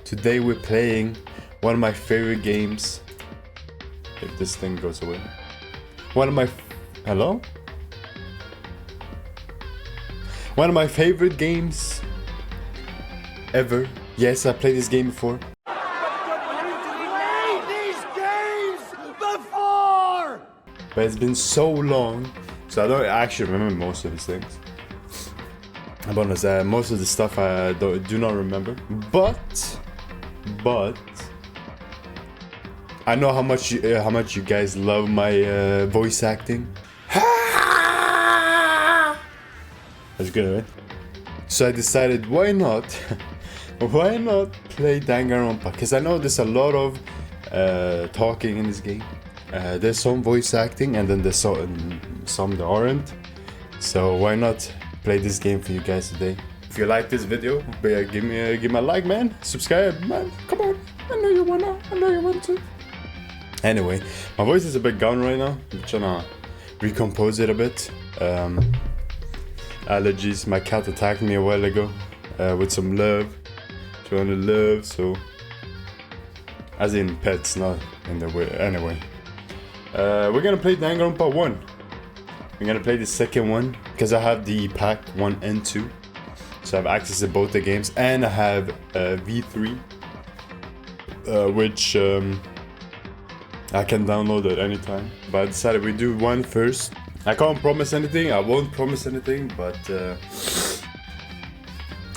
Today we're playing one of my favorite games. If this thing goes away. Hello? One of my favorite games ever. Yes, I played this game before. But it's been so long, so I don't actually remember most of these things. I'm honest, most of the stuff I do not remember. But I know how much you guys love my voice acting. That's good, right? So I decided, why not play Danganronpa? Because I know there's a lot of talking in this game. There's some voice acting, and then there's some that aren't. So why not play this game for you guys today? If you like this video, give me a like, man. Subscribe, man. Come on. I know you want to. Anyway, my voice is a bit gone right now. I'm trying to recompose it a bit. Allergies. My cat attacked me a while ago with some love. Trying to love, so as in pets, not in the way. Anyway. We're gonna play Danganronpa 1. We're gonna play the second one because I have the pack 1 and 2, so I have access to both the games, and I have V3, which I can download at any time. But I decided we do 1 first. I can't promise anything. I won't promise anything, but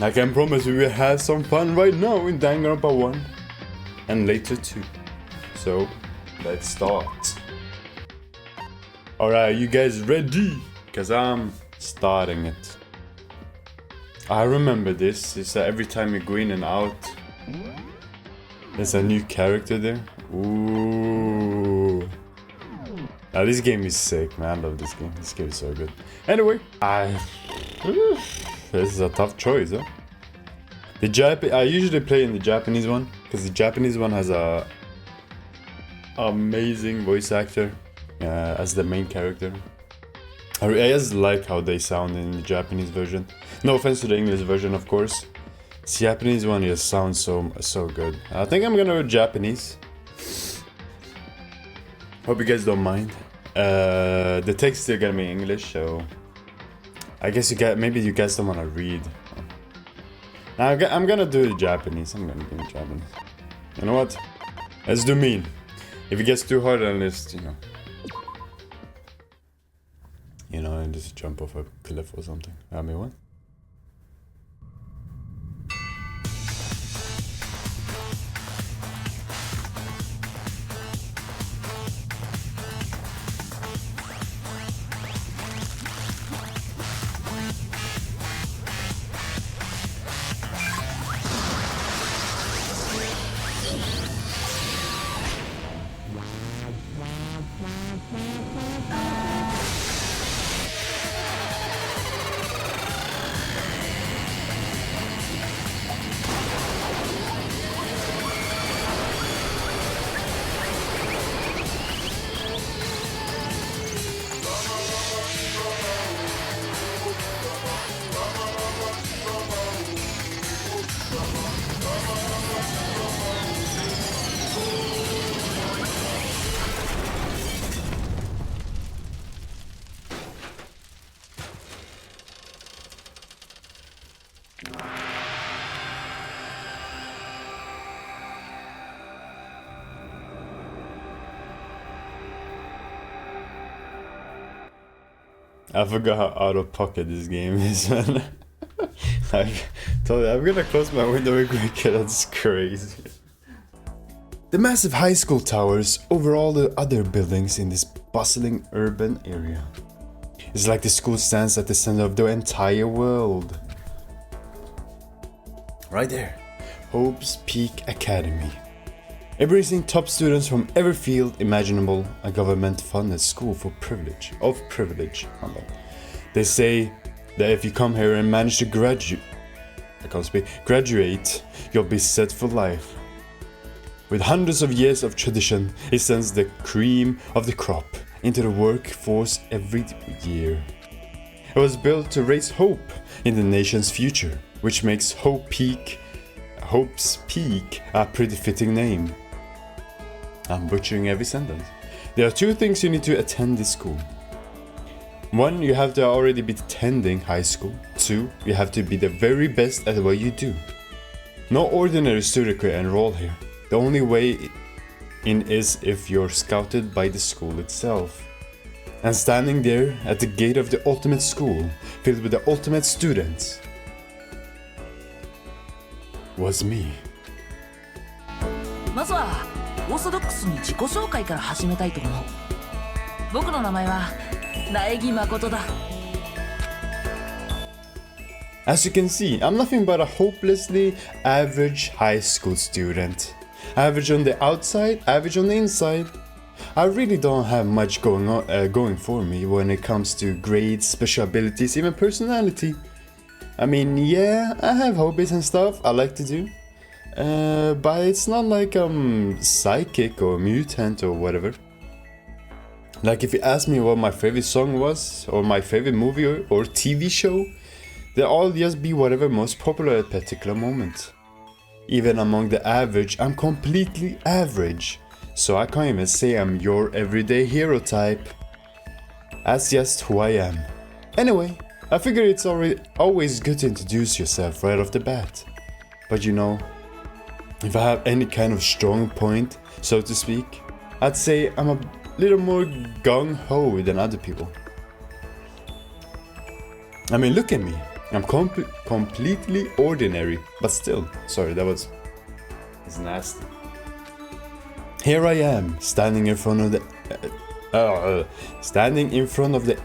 I can promise we will have some fun right now in Danganronpa 1 and later 2. So let's start. Alright, you guys ready? Because I'm starting it. I remember this. It's every time you go in and out, there's a new character there. Ooh. Now this game is sick, man. I love this game. This game is so good. Anyway, this is a tough choice, huh? I usually play in the Japanese one, because the Japanese one has a amazing voice actor. As the main character. I just like how they sound in the Japanese version. No offense to the English version, of course. The Japanese one just sounds so good. I think I'm gonna go Japanese. Hope you guys don't mind. The text is still gonna be English, so I guess maybe you guys don't wanna read. Now I'm gonna do the Japanese. I'm gonna do the Japanese. You know what? Let's do mean. If it gets too hard, then let's and just jump off a cliff or something. I mean, what? I forgot how out of pocket this game is, man. I told you, I'm gonna close my window real quick. That's crazy. The massive high school towers over all the other buildings in this bustling urban area. It's like the school stands at the center of the entire world. Right there, Hope's Peak Academy. Embracing top students from every field imaginable, a government-funded school for privilege. They say that if you come here and manage to graduate, you'll be set for life. With hundreds of years of tradition, it sends the cream of the crop into the workforce every year. It was built to raise hope in the nation's future, which makes Hope Peak Hope's Peak, a pretty fitting name. I'm butchering every sentence. There are 2 things you need to attend this school. 1, you have to already be attending high school. 2, you have to be the very best at what you do. No ordinary student could enroll here. The only way in is if you're scouted by the school itself. And standing there at the gate of the ultimate school, filled with the ultimate students, was me. まずはオーソドックスに自己紹介から始めたいと思う。僕の名前は苗木誠だ。As you can see, I'm nothing but a hopelessly average high school student. Average on the outside, average on the inside. I really don't have much going for me when it comes to grades, special abilities, even personality. I mean, yeah, I have hobbies and stuff I like to do. But it's not like I'm psychic or mutant or whatever. Like if you ask me what my favorite song was, or my favorite movie or TV show, they'll all just be whatever most popular at a particular moment. Even among the average, I'm completely average. So I can't even say I'm your everyday hero type. That's just who I am. Anyway, I figure it's always good to introduce yourself right off the bat. But you know, if I have any kind of strong point, so to speak, I'd say I'm a little more gung-ho than other people. I mean, look at me. I'm completely ordinary, but still. Sorry, that's nasty. Here I am, standing in front of the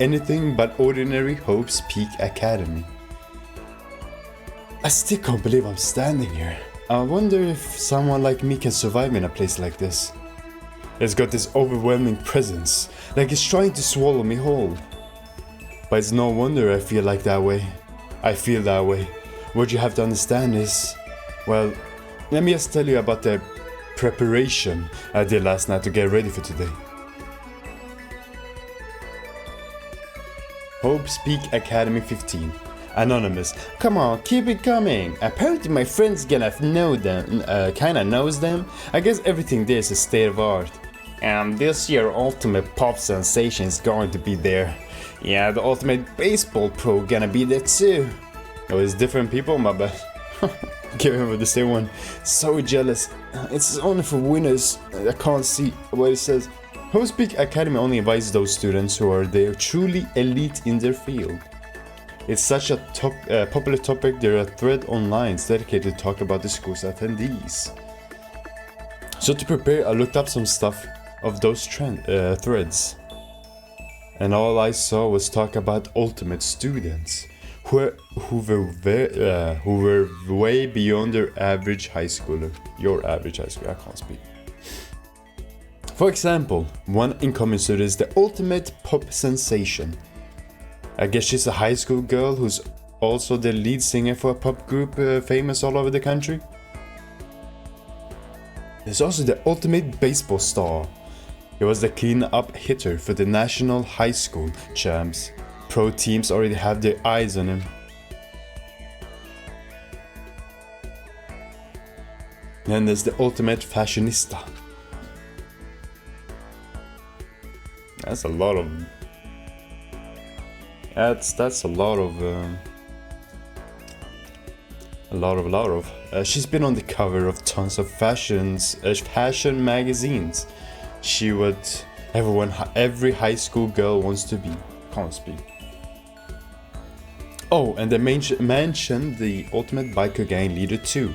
anything but ordinary Hope's Peak Academy. I still can't believe I'm standing here. I wonder if someone like me can survive in a place like this. It's got this overwhelming presence, like it's trying to swallow me whole. But it's no wonder I feel like that way. I feel that way. What you have to understand is, well, let me just tell you about the preparation I did last night to get ready for today. Hope's Peak Academy 15. Anonymous. Come on, keep it coming. Apparently my friends gonna know them, kinda knows them. I guess everything there is a state of art. And this year ultimate pop sensation is going to be there. Yeah, the ultimate baseball pro gonna be there too. Oh, it's different people, my bad. Give him the same one. So jealous. It's only for winners. I can't see what it says. Hope's Peak Academy only invites those students who are there truly elite in their field. It's such a popular topic, there are threads online dedicated to talk about the school's attendees. So to prepare, I looked up some stuff of those threads. And all I saw was talk about ultimate students, who were way beyond their average high schooler. Your average high schooler, I can't speak. For example, one incoming student is the ultimate pop sensation. I guess she's a high school girl who's also the lead singer for a pop group famous all over the country. There's also the ultimate baseball star. He was the clean-up hitter for the national high school champs. Pro teams already have their eyes on him. Then there's the ultimate fashionista. That's a lot of... That's a lot of. She's been on the cover of tons of fashion magazines. She what every high school girl wants to be. Can't speak. Oh, and they mentioned the ultimate biker gang leader too.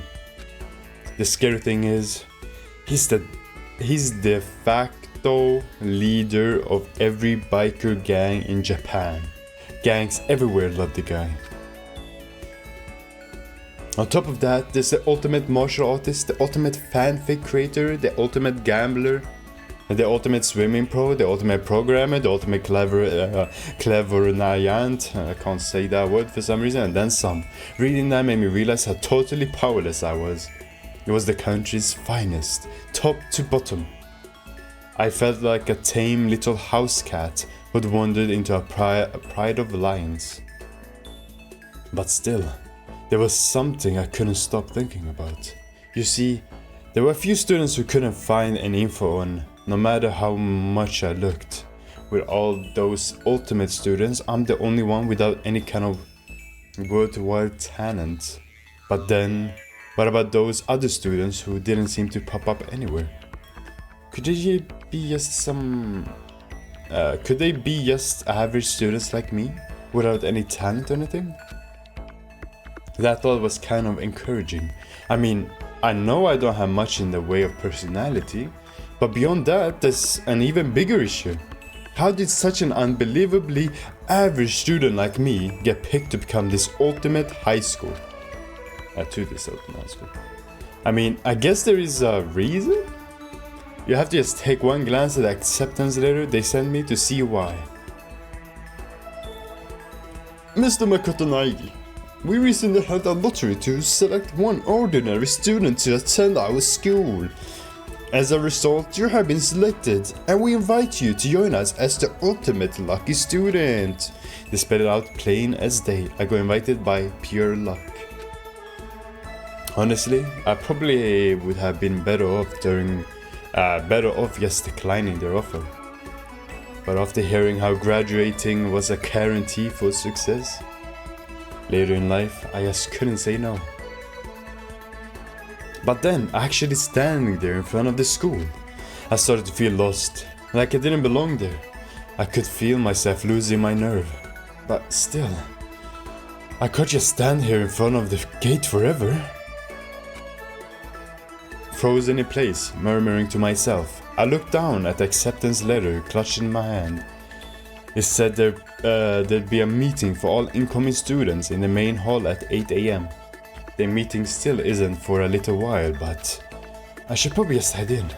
The scary thing is, he's de facto leader of every biker gang in Japan. Gangs everywhere love the guy. On top of that, there's the ultimate martial artist, the ultimate fanfic creator, the ultimate gambler, the ultimate swimming pro, the ultimate programmer, the ultimate clairvoyant. I can't say that word for some reason, and then some. Reading that made me realize how totally powerless I was. It was the country's finest, top to bottom. I felt like a tame little house cat who'd wandered into a pride of lions. But still, there was something I couldn't stop thinking about. You see, there were a few students who couldn't find any info on, no matter how much I looked. With all those ultimate students, I'm the only one without any kind of worthwhile talent. But then, what about those other students who didn't seem to pop up anywhere? Could they be just average students like me, without any talent or anything? That thought was kind of encouraging. I mean, I know I don't have much in the way of personality, but beyond that, there's an even bigger issue. How did such an unbelievably average student like me get picked to become this ultimate high school? To this ultimate high school. I mean, I guess there is a reason? You have to just take one glance at the acceptance letter they sent me to see why. Mr. Makoto, we recently held a lottery to select one ordinary student to attend our school. As a result, you have been selected, and we invite you to join us as the ultimate lucky student. They spelled it out plain as day. I got invited by pure luck. Honestly, I probably would have been better off just declining their offer. But after hearing how graduating was a guarantee for success, later in life, I just couldn't say no. But then, actually standing there in front of the school, I started to feel lost, like I didn't belong there. I could feel myself losing my nerve. But still, I could just stand here in front of the gate forever. Frozen in place, murmuring to myself, I looked down at the acceptance letter clutched in my hand. It said there'd be a meeting for all incoming students in the main hall at 8 AM. The meeting still isn't for a little while, but I should probably just head in.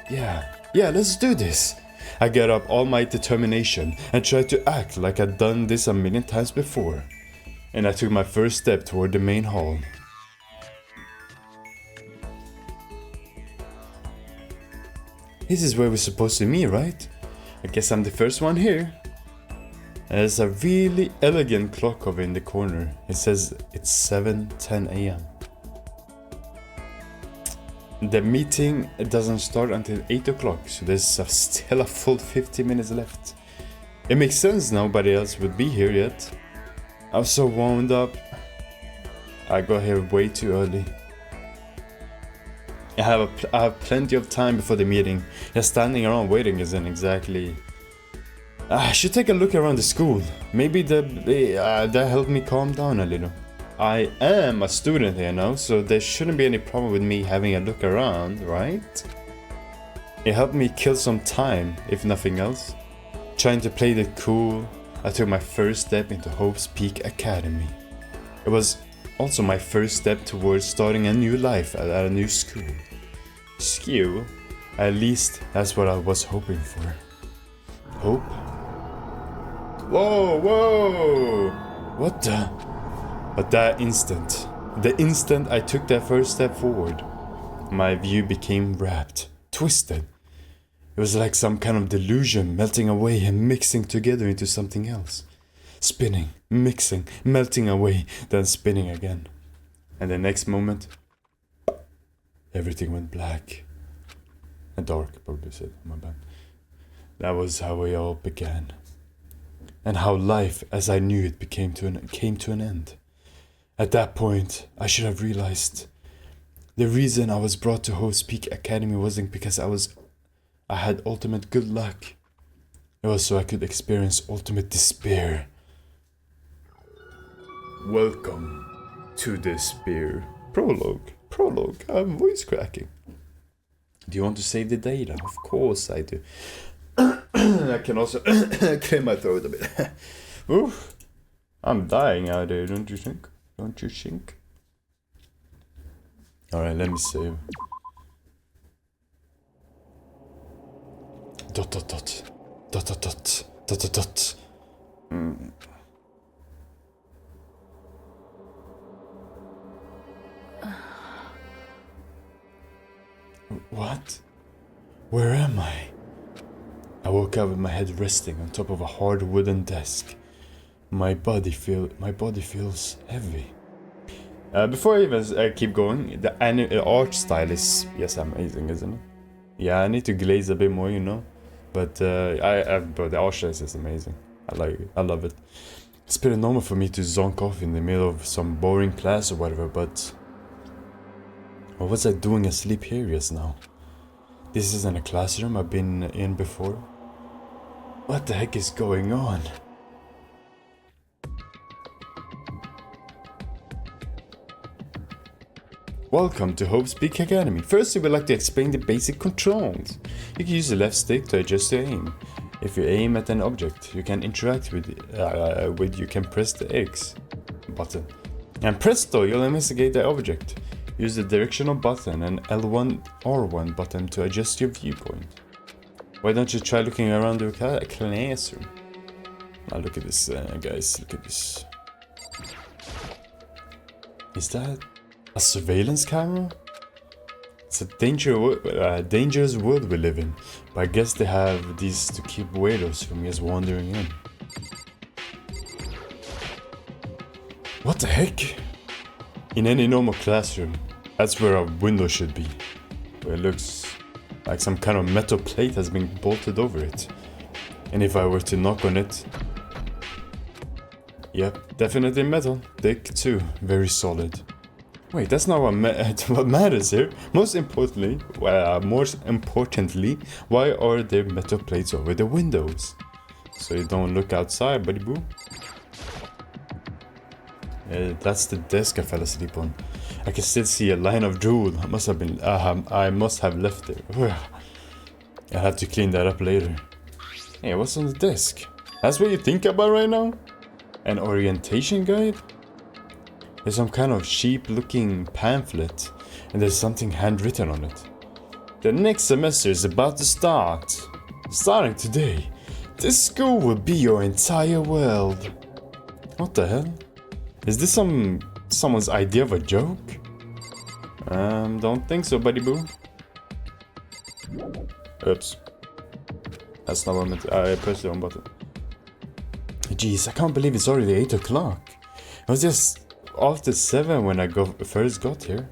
Yeah, let's do this. I got up all my determination and tried to act like I'd done this a million times before. And I took my first step toward the main hall. This is where we're supposed to meet, right? I guess I'm the first one here. There's a really elegant clock over in the corner. It says it's 7:10 AM. The meeting doesn't start until 8 o'clock, so there's still a full 50 minutes left. It makes sense nobody else would be here yet. I'm so wound up. I got here way too early. I have plenty of time before the meeting. Just standing around waiting isn't exactly... I should take a look around the school. Maybe that helped me calm down a little. I am a student here now, so there shouldn't be any problem with me having a look around, right? It helped me kill some time, if nothing else. Trying to play it cool, I took my first step into Hope's Peak Academy. It was also my first step towards starting a new life at a new school. School? At least that's what I was hoping for. Hope? Whoa! What the? But the instant I took that first step forward, my view became wrapped, twisted. It was like some kind of delusion melting away and mixing together into something else. Spinning, mixing, melting away, then spinning again. And the next moment, everything went black. And dark, probably said, my bad. That was how it all began. And how life, as I knew it, came to an end. At that point, I should have realized the reason I was brought to Hope's Peak Academy wasn't because I had ultimate good luck. It was so I could experience ultimate despair. Welcome to Despair. Prologue. I'm voice cracking. Do you want to save the data? Of course I do. I can also clear my throat a bit. Oof. I'm dying out there, don't you think? Alright, let me save. Dot. What? Where am I? I woke up with my head resting on top of a hard wooden desk. My body feels heavy. Before I even keep going, the art style is amazing, isn't it? Yeah, I need to glaze a bit more, you know. But but the art style is amazing. I like it. I love it. It's pretty normal for me to zonk off in the middle of some boring class or whatever, but what was I doing asleep here just now? This isn't a classroom I've been in before. What the heck is going on? Welcome to Hope's Peak Academy. First, we would like to explain the basic controls. You can use the left stick to adjust your aim. If you aim at an object you can interact with, you can press the X button. And presto, you'll investigate the object. Use the directional button and L1 R1 button to adjust your viewpoint. Why don't you try looking around the classroom? Now look at this, guys. Look at this. Is that a surveillance camera? It's a dangerous world we live in, but I guess they have these to keep weirdos from just wandering in. What the heck? In any normal classroom, that's where a window should be, where it looks like some kind of metal plate has been bolted over it. And if I were to knock on it, yep, definitely metal, thick too, very solid. Wait, that's not what matters here. Most importantly, why are there metal plates over the windows? So you don't look outside, buddy boo. That's the desk I fell asleep on. I can still see a line of drool. I must have left it. I'll have to clean that up later. Hey, what's on the desk? That's what you think about right now? An orientation guide? There's some kind of cheap-looking pamphlet, and there's something handwritten on it. The next semester is about to start. Starting today, this school will be your entire world. What the hell? Is this someone's idea of a joke? Don't think so, buddy boo. Oops. That's not what I meant to, I pressed the wrong button. Jeez, I can't believe it's already 8 o'clock. It was just after 7 when I first got here.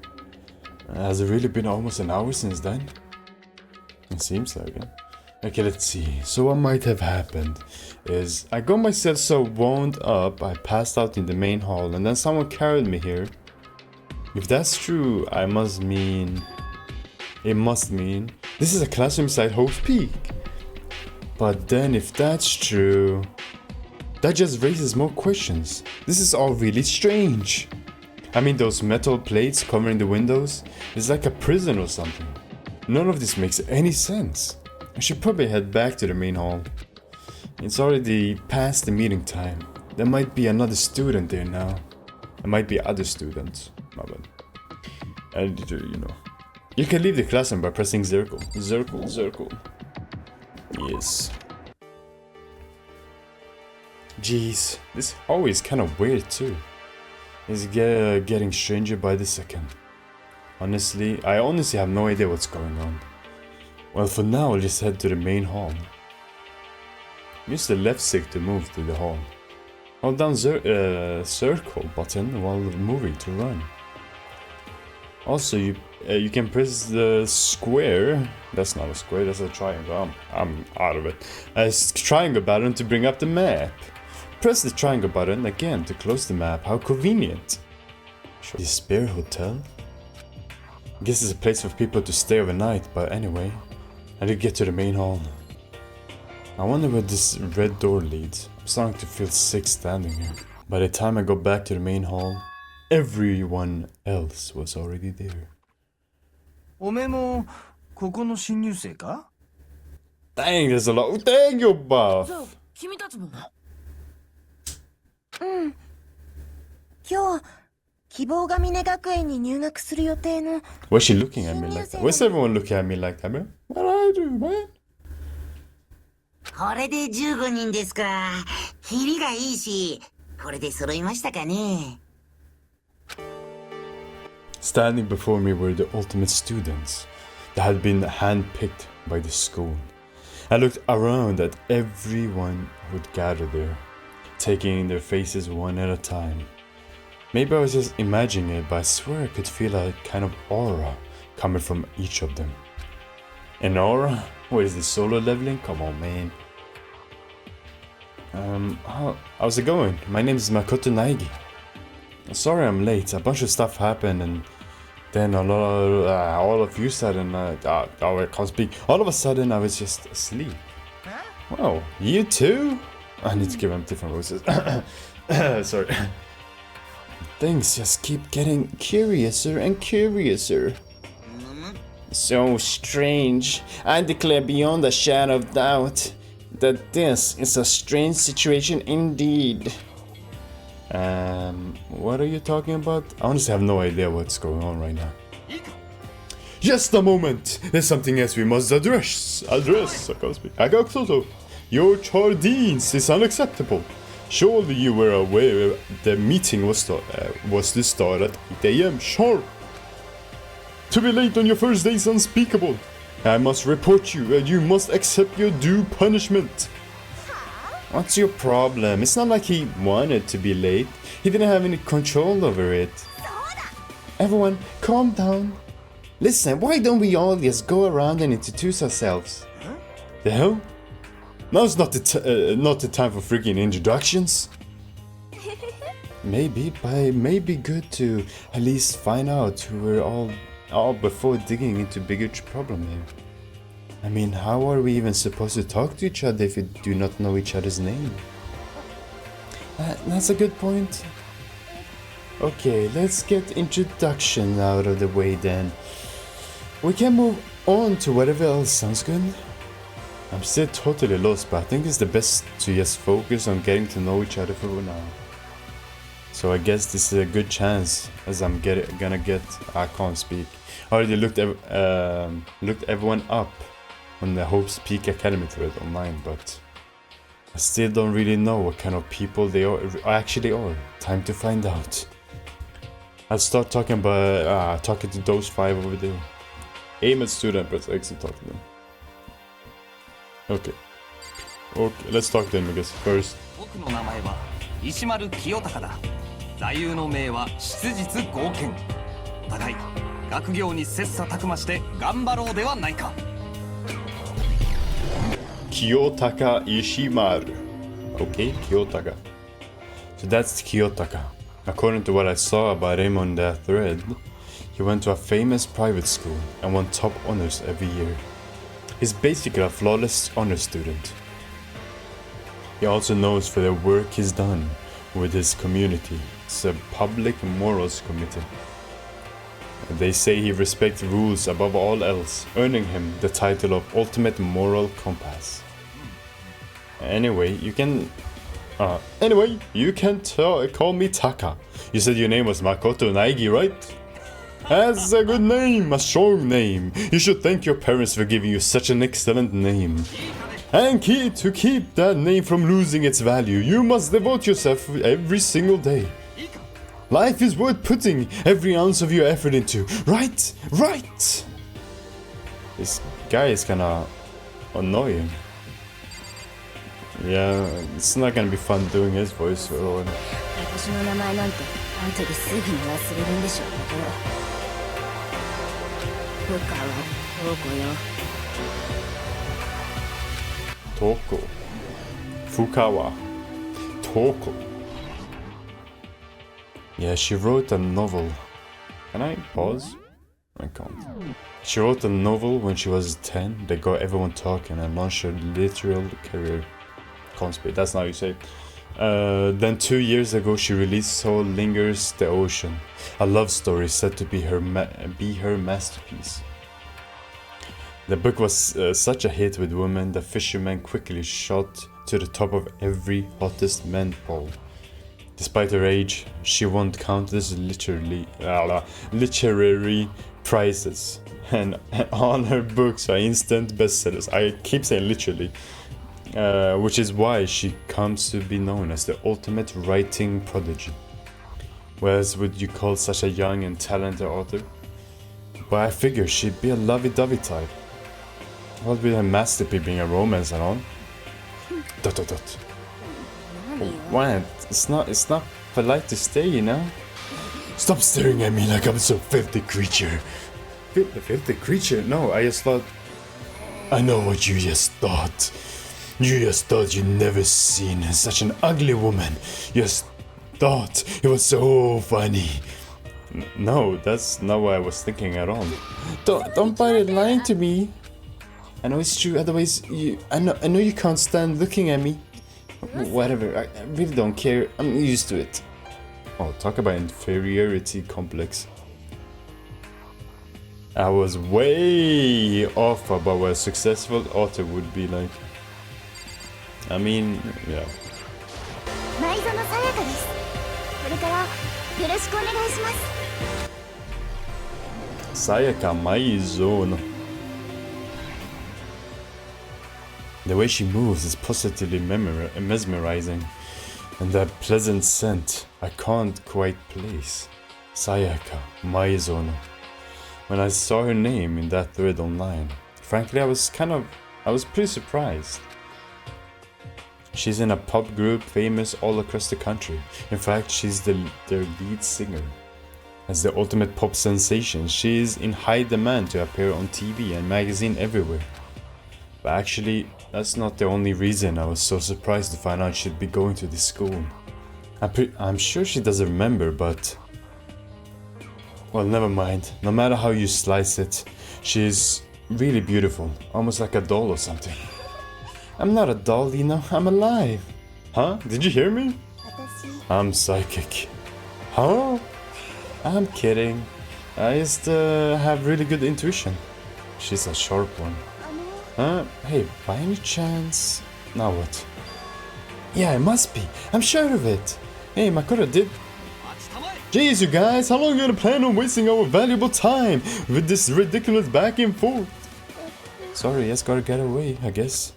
Has it really been almost an hour since then? It seems like it. Okay, let's see. So what might have happened is I got myself so wound up I passed out in the main hall and then someone carried me here. If that's true, it must mean this is a classroom inside Hope's Peak. But then if that's true, that just raises more questions. This is all really strange. I mean, those metal plates covering the windows is like a prison or something. None of this makes any sense. I should probably head back to the main hall. It's already past the meeting time. There might be another student there now. There might be other students. My bad. And you know. You can leave the classroom by pressing circle. Circle. Yes. Jeez, this hallway is kind of weird too. It's getting stranger by the second. Honestly, I honestly have no idea what's going on. Well, for now, I'll just head to the main hall. Use the left stick to move to the hall. Hold down circle button while moving to run. Also, you can press the square. That's not a square, that's a triangle. I'm out of it. A triangle button to bring up the map. Press the triangle button again to close the map. How convenient. Despair Hotel? I guess it's a place for people to stay overnight, but anyway. I did get to the main hall. I wonder where this red door leads. I'm starting to feel sick standing here. By the time I got back to the main hall, everyone else was already there. おめえもここの新入生か? Dang, there's a lot. Dang, you're buff. じゃあ君たちも。うん。今日希望が峰学園に入学する予定の Why's she looking at me like that? Why's everyone looking at me like that, man? What do I do, man? これで15人ですか。キリがいいし、これで揃いましたかね。Standing before me were the ultimate students that had been handpicked by the school. I looked around at everyone who'd gathered there, taking their faces one at a time. Maybe I was just imagining it, but I swear I could feel a kind of aura coming from each of them. An aura? What is this, solo leveling? Come on, man. How's it going? My name is Makoto Naegi. Sorry I'm late. A bunch of stuff happened and then all of you sudden, I can't speak. All of a sudden I was just asleep. Wow, you too? I need to give them different voices. Sorry. Things just keep getting curiouser and curiouser. So strange. I declare beyond a shadow of doubt that this is a strange situation indeed. What are you talking about? I honestly have no idea what's going on right now. Just a moment! There's something else we must address. I can't speak. Agaxoto, your Chardines is unacceptable. Surely you were aware the meeting was to start at 8 AM sharp. To be late on your first day is unspeakable. I must report you and you must accept your due punishment. What's your problem? It's not like he wanted to be late. He didn't have any control over it. Everyone, calm down. Listen, why don't we all just go around and introduce ourselves? The hell? Now's not the time for freaking introductions. Maybe, but it may be good to at least find out who we're all before digging into bigger problem here. I mean, how are we even supposed to talk to each other if we do not know each other's name? That's a good point. Okay, let's get introduction out of the way then. We can move on to whatever else sounds good. I'm still totally lost, but I think it's the best to just focus on getting to know each other for now. So I guess this is a good chance, as I'm gonna get. I can't speak. I already looked everyone up on the Hope's Peak Academy thread online, but I still don't really know what kind of people they actually are. Time to find out. I'll start talking to those 5 over there. Aim at student, but exit talk to them. Okay, let's talk to them, I guess, first. 僕の名前は石丸清隆だ。座右の銘は質実剛健。お互い学業に切磋琢磨して頑張ろうではないか。Kiyotaka Ishimaru. Okay, Kiyotaka. So that's Kiyotaka. According to what I saw about him on that thread, he went to a famous private school and won top honors every year. He's basically a flawless honor student. He also knows for the work he's done with his community. It's a public morals committee. They say he respects rules above all else, earning him the title of Ultimate Moral Compass. Anyway, you can call me Taka. You said your name was Makoto Naegi, right? That's a good name, a strong name. You should thank your parents for giving you such an excellent name. And to keep that name from losing its value, you must devote yourself every single day. Life is worth putting every ounce of your effort into. Right? Right! This guy is kinda annoying. Yeah, it's not gonna be fun doing his voice. 私の名前なんてあんたですぐに忘れるんでしょうけど。部下はどこよ。Toko. Fukawa. Toko. Yeah, she wrote a novel. Can I pause? I can't. She wrote a novel when she was 10 that got everyone talking and launched her literal career. Can't speak, that's not how you say it. Then 2 years ago she released Soul Lingers the Ocean, a love story said to be her masterpiece. The book was such a hit with women that fishermen quickly shot to the top of every hottest men poll. Despite her age, she won countless literary prizes, and all her books are instant bestsellers. I keep saying literally. Which is why she comes to be known as the ultimate writing prodigy. What else would you call such a young and talented author? But I figure she'd be a lovey-dovey type. What with her masterpiece being a romance and all? ... What? It's not polite to stay, you know? Stop staring at me like I'm some filthy creature. Filthy creature? No, I just thought... I know what you just thought. You just thought you'd never seen such an ugly woman. You just thought it was so funny. No, that's not what I was thinking at all. Don't bother lying to me. I know it's true, otherwise I know you can't stand looking at me. Whatever, I really don't care. I'm used to it. Oh, talk about inferiority complex. I was way off about what a successful author would be like. I mean, yeah. 前園さやかです。これからよろしくお願いします。 Sayaka Maizono. The way she moves is positively mesmerizing, and that pleasant scent I can't quite place. Sayaka Maizono. When I saw her name in that thread online, frankly I was pretty surprised. She's in a pop group famous all across the country. In fact, she's their lead singer. As the ultimate pop sensation, she is in high demand to appear on TV and magazine everywhere. But actually, that's not the only reason I was so surprised to find out she'd be going to this school. I'm sure she doesn't remember, but... well, never mind. No matter how you slice it, she's really beautiful, almost like a doll or something. I'm not a doll, you know, I'm alive. Huh? Did you hear me? I'm psychic. Huh? I'm kidding. I just have really good intuition. She's a sharp one. Hey, by any chance... now what? Yeah, it must be. I'm sure of it. Hey, Makoto did... Jeez, you guys, how long are you gonna plan on wasting our valuable time with this ridiculous back and forth? Sorry, just gotta get away, I guess.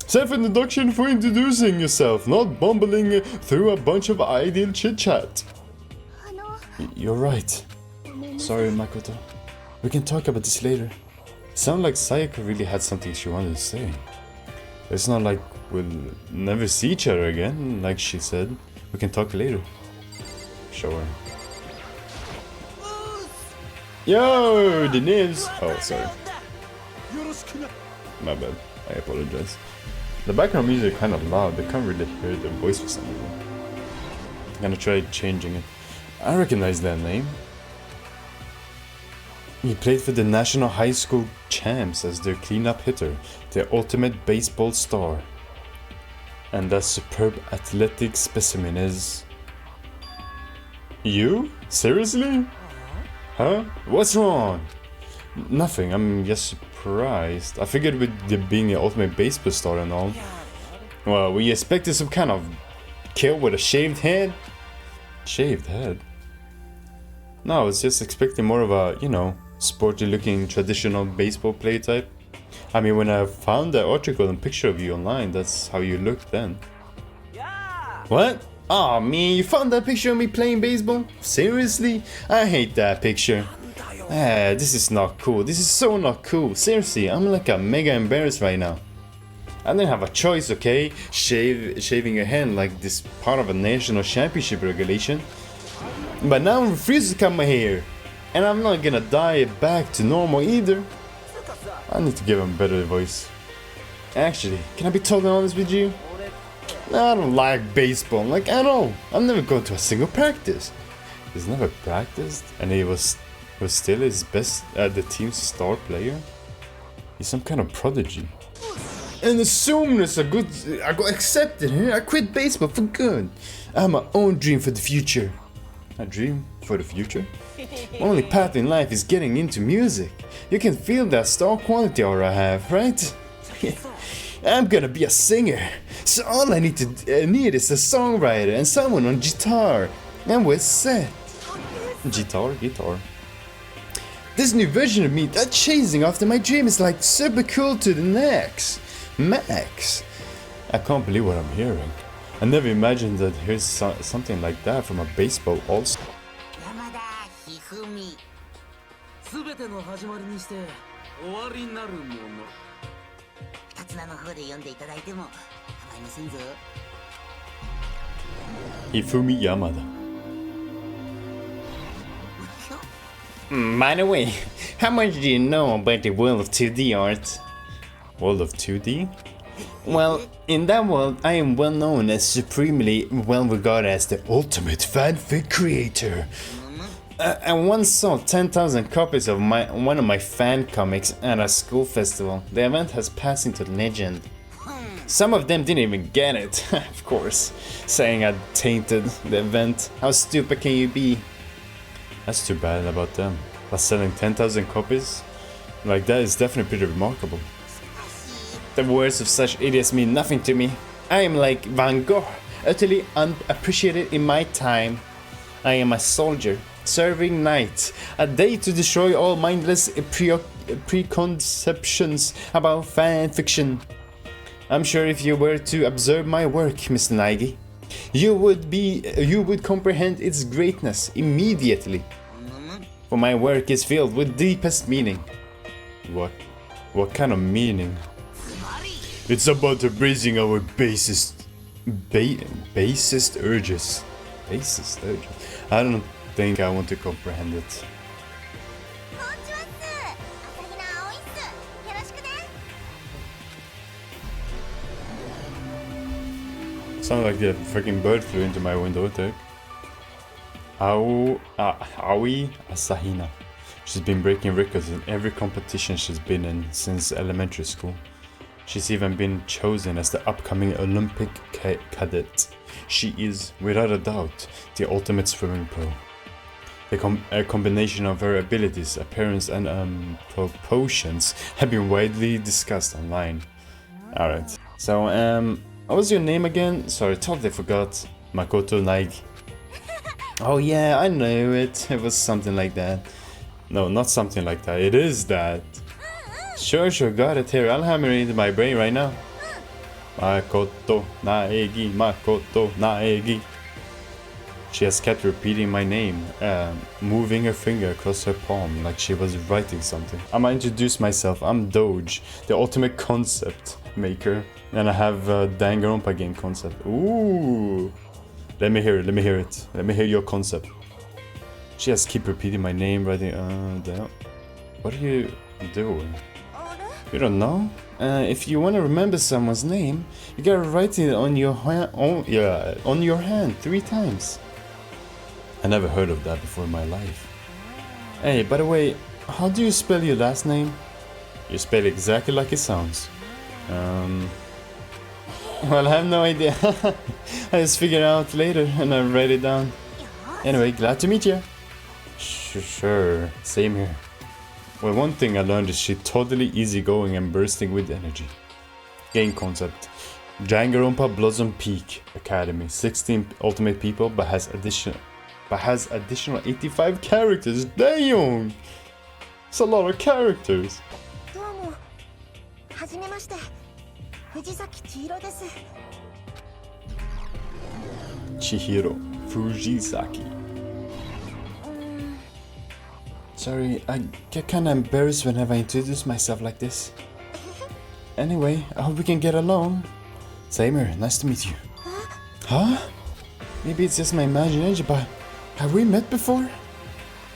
Self-introduction for introducing yourself, not bumbling through a bunch of ideal chit-chat. You're right. Sorry, Makoto. We can talk about this later. Sounds like Sayaka really had something she wanted to say. It's not like we'll never see each other again, like she said. We can talk later. Sure. Yo, the nibs! Oh, sorry. My bad. I apologize. The background music is kind of loud. They can't really hear the voice for some reason. I'm gonna try changing it. I recognize that name. He played for the National High School Champs as their cleanup hitter, their ultimate baseball star. And that superb athletic specimen is... you? Seriously? Huh? What's wrong? Nothing, I'm just surprised. I figured with the being the ultimate baseball star and all. Well, we expected some kind of kid with a shaved head? Shaved head? No, I was just expecting more of a, you know, sporty looking traditional baseball player type. I mean, when I found that article and picture of you online, that's how you looked then. What? Aw, man, you found that picture of me playing baseball? Seriously? I hate that picture. This is not cool. This is so not cool. Seriously, I'm like a mega embarrassed right now. I didn't have a choice, okay? Shaving your head like this part of a national championship regulation. But now I'm refusing to cut my hair. And I'm not gonna dye it back to normal either. I need to give him a better voice. Actually, can I be totally honest with you? I don't like baseball, like at all. I've never gone to a single practice. He's never practiced, and he was still his best at the team's star player. He's some kind of prodigy. And as soon as I got accepted here, I quit baseball for good. I have my own dream for the future. A dream for the future? My only path in life is getting into music. You can feel that star quality aura I have, right? I'm gonna be a singer. So all I need is a songwriter and someone on guitar. And we're set. Guitar. This new version of me that's chasing after my dream is like super cool to the next. Max. I can't believe what I'm hearing. I never imagined that here's something like that from a baseball all-star. 全ての始まりにして終わりになるもの。二つ名の方で読んでいただいても構いませんぞ。 Hifumi Yamada. By the way, how much do you know about the world of 2D art? World of 2D? Well, in that world, I am well known as supremely well regarded as the ultimate fanfic creator. I once sold 10,000 copies of one of my fan comics at a school festival. The event has passed into legend. Some of them didn't even get it, of course, saying I tainted the event. How stupid can you be? That's too bad about them. But selling 10,000 copies? Like, that is definitely pretty remarkable. The words of such idiots mean nothing to me. I am like Van Gogh, utterly unappreciated in my time. I am a soldier, serving night, a day to destroy all mindless preconceptions about fan fiction. I'm sure if you were to observe my work, Mr. Naigi, you would comprehend its greatness immediately. For my work is filled with deepest meaning. What kind of meaning? It's about embracing our basest urges. Basest urges? I don't think I want to comprehend it. Sounds like the freaking bird flew into my window attack. Aoi Asahina. She's been breaking records in every competition she's been in since elementary school. She's even been chosen as the upcoming Olympic cadet. She is, without a doubt, the ultimate swimming pro. A combination of her abilities, appearance, and proportions have been widely discussed online. Alright, so what was your name again? Sorry, totally forgot. Makoto Naigi. Oh yeah, I know it. It was something like that. No, not something like that. It is that. Sure, got it here. I'll hammer it into my brain right now. Makoto Naigi, Makoto Naigi. She has kept repeating my name, moving her finger across her palm like she was writing something. I'm gonna introduce myself. I'm Doge, the ultimate concept maker, and I have a Danganronpa game concept. Ooh. Let me hear it, let me hear it. Let me hear your concept. She has keep repeating my name, writing down. What are you doing? You don't know? If you want to remember someone's name, you gotta write it on your on your hand 3 times. I never heard of that before in my life. Hey, by the way, how do you spell your last name? You spell it exactly like it sounds. Well, I have no idea. I just figured it out later and I write it down. Anyway, glad to meet you. Sure, same here. Well, one thing I learned is she's totally easygoing and bursting with energy. Game concept. Danganronpa Blossom Peak Academy. 16 ultimate people, but has additional 85 characters. Damn! It's a lot of characters. どうも、はじめまして。藤崎千尋です。Chihiro Fujisaki. Sorry, I get kinda embarrassed whenever I introduce myself like this. Anyway, I hope we can get along. Same here, nice to meet you. Huh? Maybe it's just my imagination, but have we met before?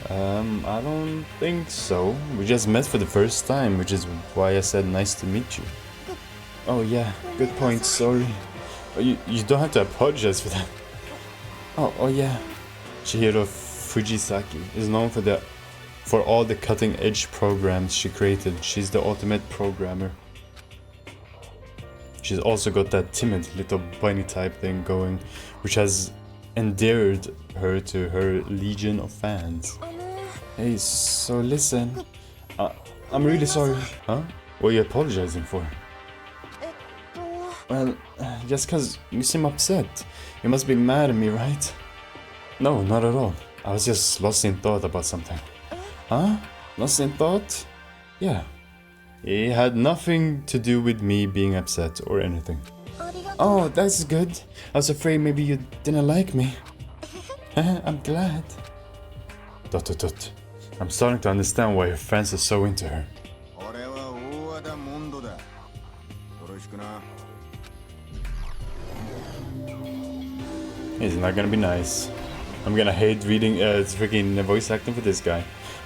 I don't think so. We just met for the first time, which is why I said nice to meet you. Oh yeah, good point, sorry. Oh, you don't have to apologize for that. Oh yeah. Chihiro Fujisaki is known for all the cutting-edge programs she created. She's the ultimate programmer. She's also got that timid little bunny type thing going, which has endeared her to her legion of fans. Hey, so listen, I'm really sorry. Huh? What are you apologizing for? Well, just cause you seem upset. You must be mad at me, right? No, not at all. I was just lost in thought about something. Huh? Lost in thought? Yeah. It had nothing to do with me being upset or anything. Oh, that's good. I was afraid maybe you didn't like me. I'm glad. ... I'm starting to understand why her fans are so into her. It's not gonna be nice. I'm gonna hate reading freaking voice acting for this guy.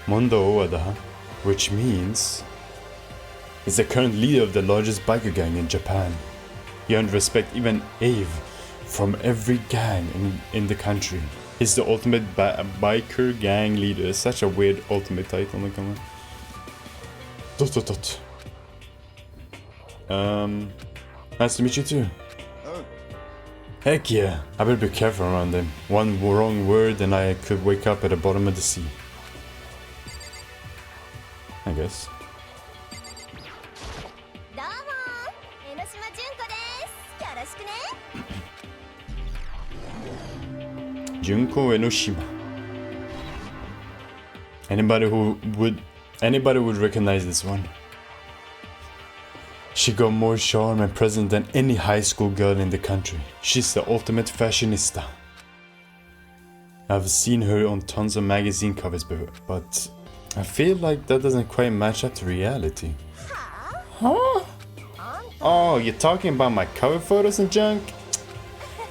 Mondo Owada, which means he's the current leader of the largest biker gang in Japan. He earned respect, even Ave, from every gang in the country. He's the ultimate biker gang leader. It's such a weird ultimate title. Look at that. Nice to meet you too. Heck yeah, I better be careful around him. One wrong word and I could wake up at the bottom of the sea. I guess. Junko Enoshima. Anybody would recognize this one. She got more charm and presence than any high school girl in the country. She's the ultimate fashionista. I've seen her on tons of magazine covers before, but I feel like that doesn't quite match up to reality. Huh? Oh, you're talking about my cover photos and junk?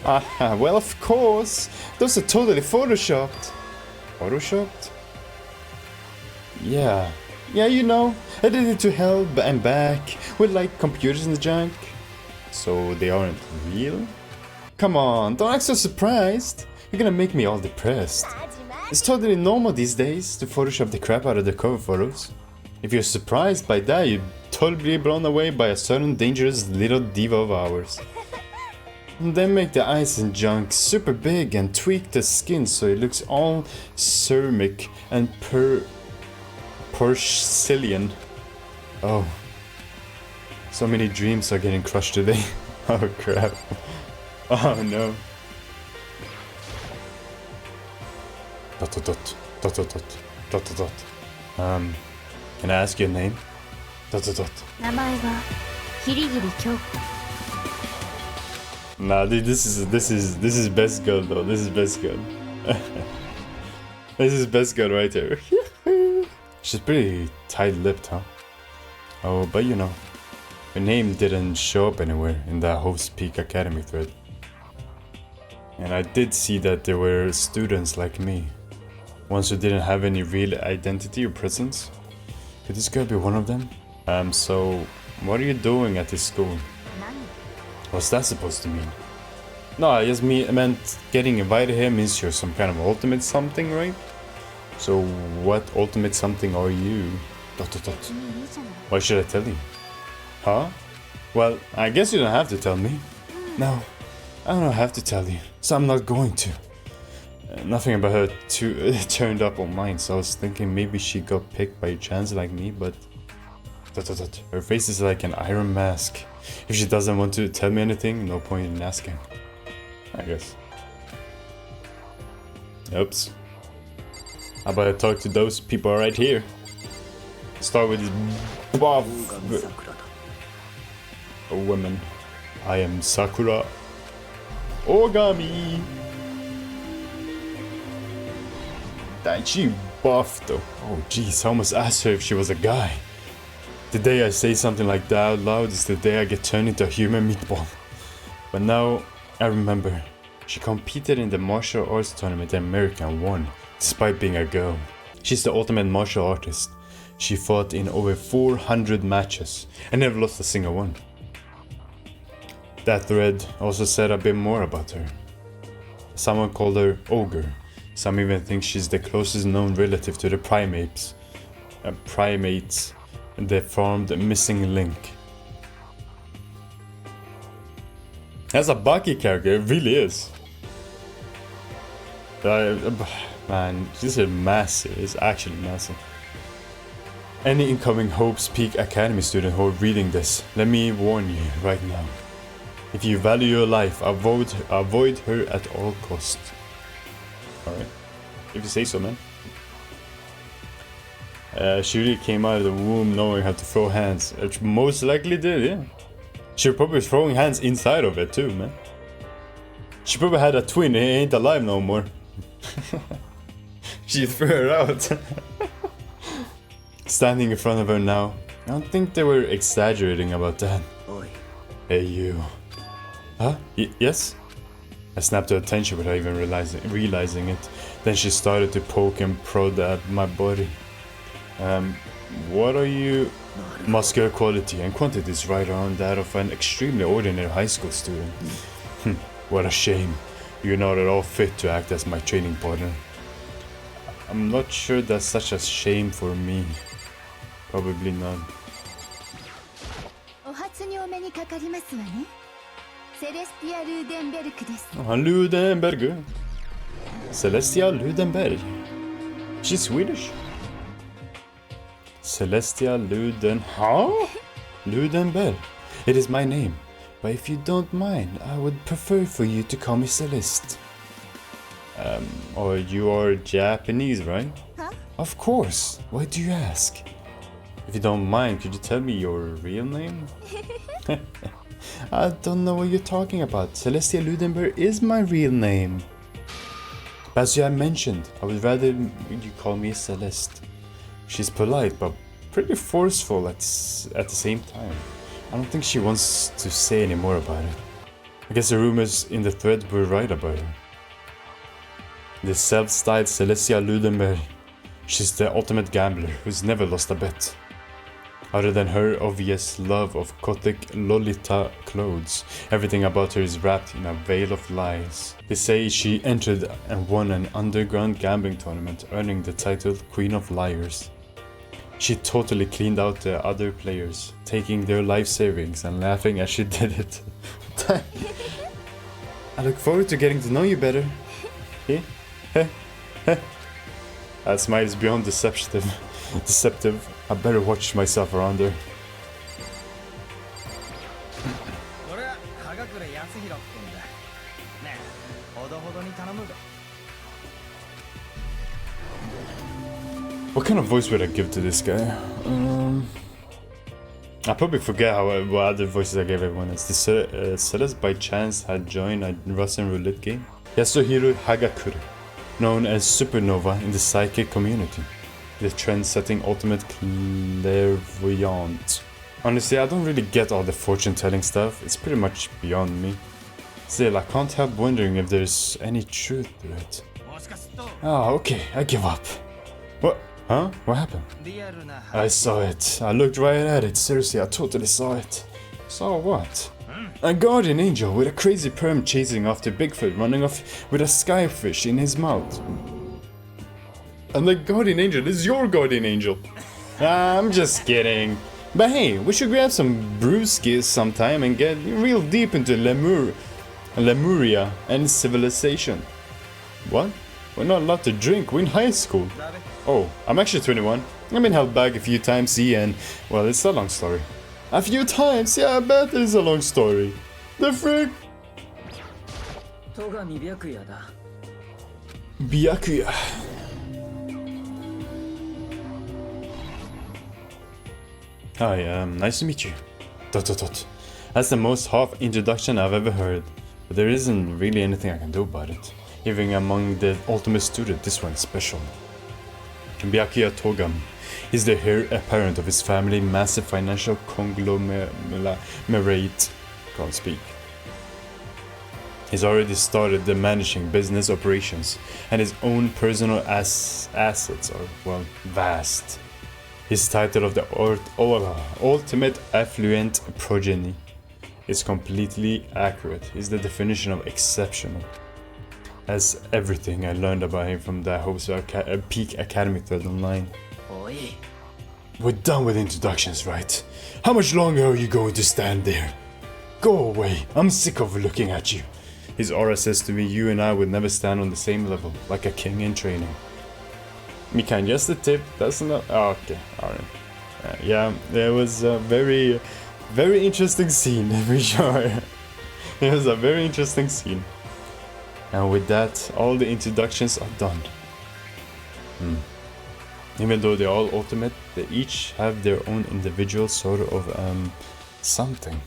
Well, of course. Those are totally photoshopped. Photoshopped? Yeah. Yeah, you know, edited to hell and back with like computers and junk. So they aren't real? Come on, don't act so surprised. You're gonna make me all depressed. It's totally normal these days to Photoshop the crap out of the cover photos. If you're surprised by that, you're totally blown away by a certain dangerous little diva of ours. Then make the eyes and junk super big and tweak the skin so it looks all ceramic and porcelain. Oh. So many dreams are getting crushed today. Oh crap. Oh no. Can I ask your name? 名前はキリギリ京子。 Nah, dude, this is best girl though. This is best girl. This is best girl right here. She's pretty tight-lipped, huh? Oh, but you know, her name didn't show up anywhere in the Hope's Peak Academy thread. And I did see that there were students like me, ones who didn't have any real identity or presence. Could this girl be one of them? So what are you doing at this school? What's that supposed to mean? No, I just meant getting invited here means you're some kind of ultimate something, right? So what ultimate something are you? ... Why should I tell you? Huh? Well, I guess you don't have to tell me. No, I don't have to tell you, so I'm not going to. Nothing about her turned up on mine, so I was thinking maybe she got picked by chance like me, but... Her face is like an iron mask. If she doesn't want to tell me anything, no point in asking. I guess. Oops. How about I talk to those people right here? Start with this buff woman. I am Sakura Ogami. That she buffed though. Oh jeez, I almost asked her if she was a guy. The day I say something like that out loud is the day I get turned into a human meatball. But now I remember, she competed in the martial arts tournament in America and won, despite being a girl. She's the ultimate martial artist. She fought in over 400 matches and never lost a single one. That thread also said a bit more about her. Someone called her Ogre. Some even think she's the closest known relative to the primates. They formed a missing link. That's a Baki character, it really is. Man, this is massive, it's actually massive. Any incoming Hope's Peak Academy student who are reading this, let me warn you right now. If you value your life, avoid her at all costs. Alright, if you say so, man. She really came out of the womb knowing how to throw hands. Which most likely did, yeah. She probably was throwing hands inside of it too, man. She probably had a twin, he ain't alive no more. She threw her out. Standing in front of her now. I don't think they were exaggerating about that. Oi. Hey you. Huh? Yes? I snapped her attention without even realizing it. Then she started to poke and prod at my body. What are you? Muscular quality and quantity is right around that of an extremely ordinary high school student. What a shame. You're not at all fit to act as my training partner. I'm not sure that's such a shame for me. Probably not. お初にお目にかかりますわね。セレスティア・ルーデンベルクです。Ludenberg. Celestia Ludenberg. She's Swedish. Celestia Ludenberg. It is my name. But if you don't mind, I would prefer for you to call me Celeste. Or you are Japanese, right? Huh? Of course. Why do you ask? If you don't mind, could you tell me your real name? I don't know what you're talking about. Celestia Ludenberg is my real name. But as I mentioned, I would rather you call me Celeste. She's polite, but pretty forceful at the same time. I don't think she wants to say any more about it. I guess the rumors in the thread were right about her. The self-styled Celestia Ludenberg. She's the ultimate gambler who's never lost a bet. Other than her obvious love of gothic Lolita clothes, everything about her is wrapped in a veil of lies. They say she entered and won an underground gambling tournament, earning the title Queen of Liars. She totally cleaned out the other players, taking their life savings and laughing as she did it. I look forward to getting to know you better. That smile is beyond deceptive. I better watch myself around her. 俺は葉隠康弘ってんだ。ねえ、ほどほどに頼むぞ。What kind of voice would I give to this guy? I probably forget what other voices I gave everyone else. Did Celeste by chance had joined a Russian roulette game? Yasuhiro Hagakure, known as Supernova in the psychic community. The trend-setting ultimate clairvoyant. Honestly, I don't really get all the fortune-telling stuff. It's pretty much beyond me. Still, I can't help wondering if there's any truth to it. Ah, okay, I give up. What? Huh? What happened? I saw it. I looked right at it. Seriously, I totally saw it. Saw what? A guardian angel with a crazy perm chasing after Bigfoot, running off with a skyfish in his mouth. And the guardian angel is your guardian angel. I'm just kidding. But hey, we should grab some brewskis sometime and get real deep into Lemuria and civilization. What? We're not allowed to drink, we're in high school. Oh, I'm actually 21. I've been held back a few times, see, and, well, it's a long story. A few times? Yeah, I bet it's a long story. The frick? 戸上白夜だ。 Byakuya. Hi, nice to meet you. ... That's the most half introduction I've ever heard. But there isn't really anything I can do about it. Even among the ultimate student, this one's special. Byakuya Togami is the heir apparent of his family's massive financial conglomerate. Can't speak. He's already started the managing business operations, and his own personal assets are, well, vast. His title of the ultimate affluent progeny is completely accurate. He's the definition of exceptional. As everything I learned about him from the Hopes Peak Academy thread online. We're done with introductions, right? How much longer are you going to stand there? Go away, I'm sick of looking at you. His aura says to me, you and I would never stand on the same level, like a king in training. Mikan, just a tip, that's not... Oh, okay, alright. Yeah, there was a very, very interesting scene, for sure. It was a very interesting scene. And with that, all the introductions are done. Even though they're all ultimate, they each have their own individual sort of, something.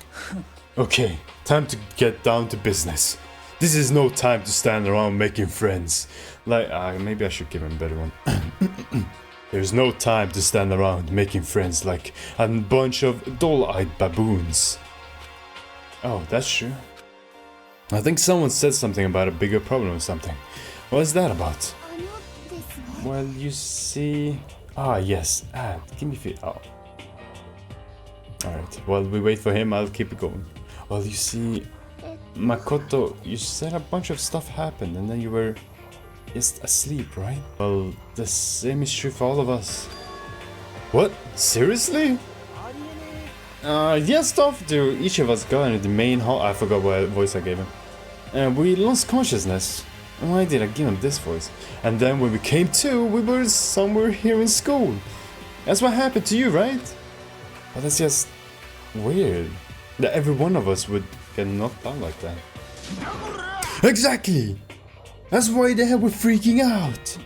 Okay, time to get down to business. This is no time to stand around making friends. Like, maybe I should give him a better one. There's no time to stand around making friends like a bunch of dull-eyed baboons. Oh, that's true. I think someone said something about a bigger problem or something. What is that about? Well, you see... Ah, yes. Give me feet. Oh. Alright, while we wait for him, I'll keep it going. Well, you see, Makoto, you said a bunch of stuff happened and then you were just asleep, right? Well, the same is true for all of us. What? Seriously? Yes, after each of us got into the main hall. I forgot what voice I gave him. We lost consciousness. Why did I give him this voice? And then when we came to, we were somewhere here in school. That's what happened to you, right? But that's just weird. That every one of us would get knocked out like that. Exactly! That's why they were freaking out.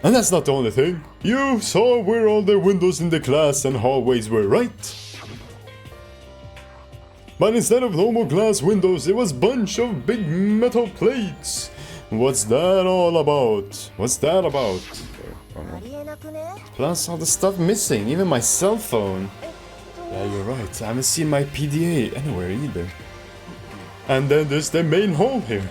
And that's not the only thing. You saw where all the windows in the class and hallways were, right? But instead of normal glass windows, it was a bunch of big metal plates. What's that all about? What's that about? Plus all the stuff missing, even my cell phone. Yeah, you're right. I haven't seen my PDA anywhere either. And then there's the main hall here.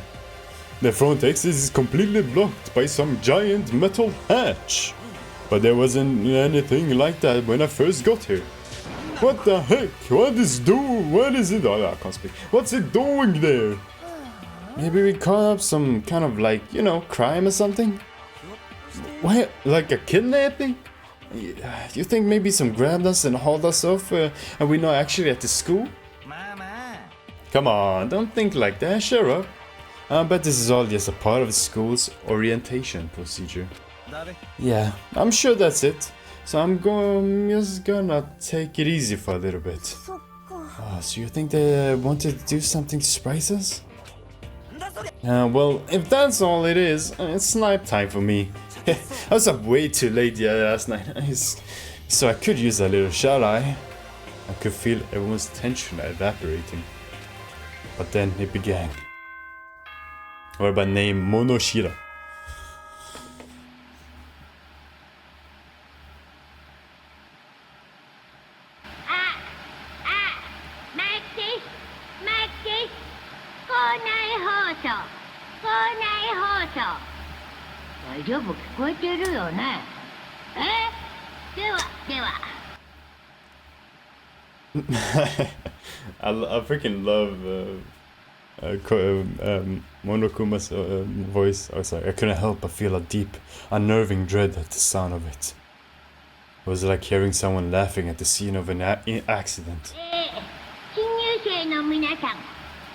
The front exit is completely blocked by some giant metal hatch. But there wasn't anything like that when I first got here. What the heck? What is it? Oh, I can't speak. What's it doing there? Maybe we caught up some kind of like, you know, crime or something? What? Like a kidnapping? You think maybe some grabbed us and hauled us off and we're not actually at the school? Come on, don't think like that, shut up. I bet this is all just a part of the school's orientation procedure. Yeah, I'm sure that's it. So I'm just gonna take it easy for a little bit. Oh, so you think they wanted to do something to surprise us? Well, if that's all it is, it's night time for me. I was up way too late last night, so I could use a little shut-eye. I could feel everyone's tension evaporating. But then it began. What about name Monoshira? I freaking love Monokuma's voice. Oh, sorry, I couldn't help but feel a deep, unnerving dread at the sound of it. It was like hearing someone laughing at the scene of an accident.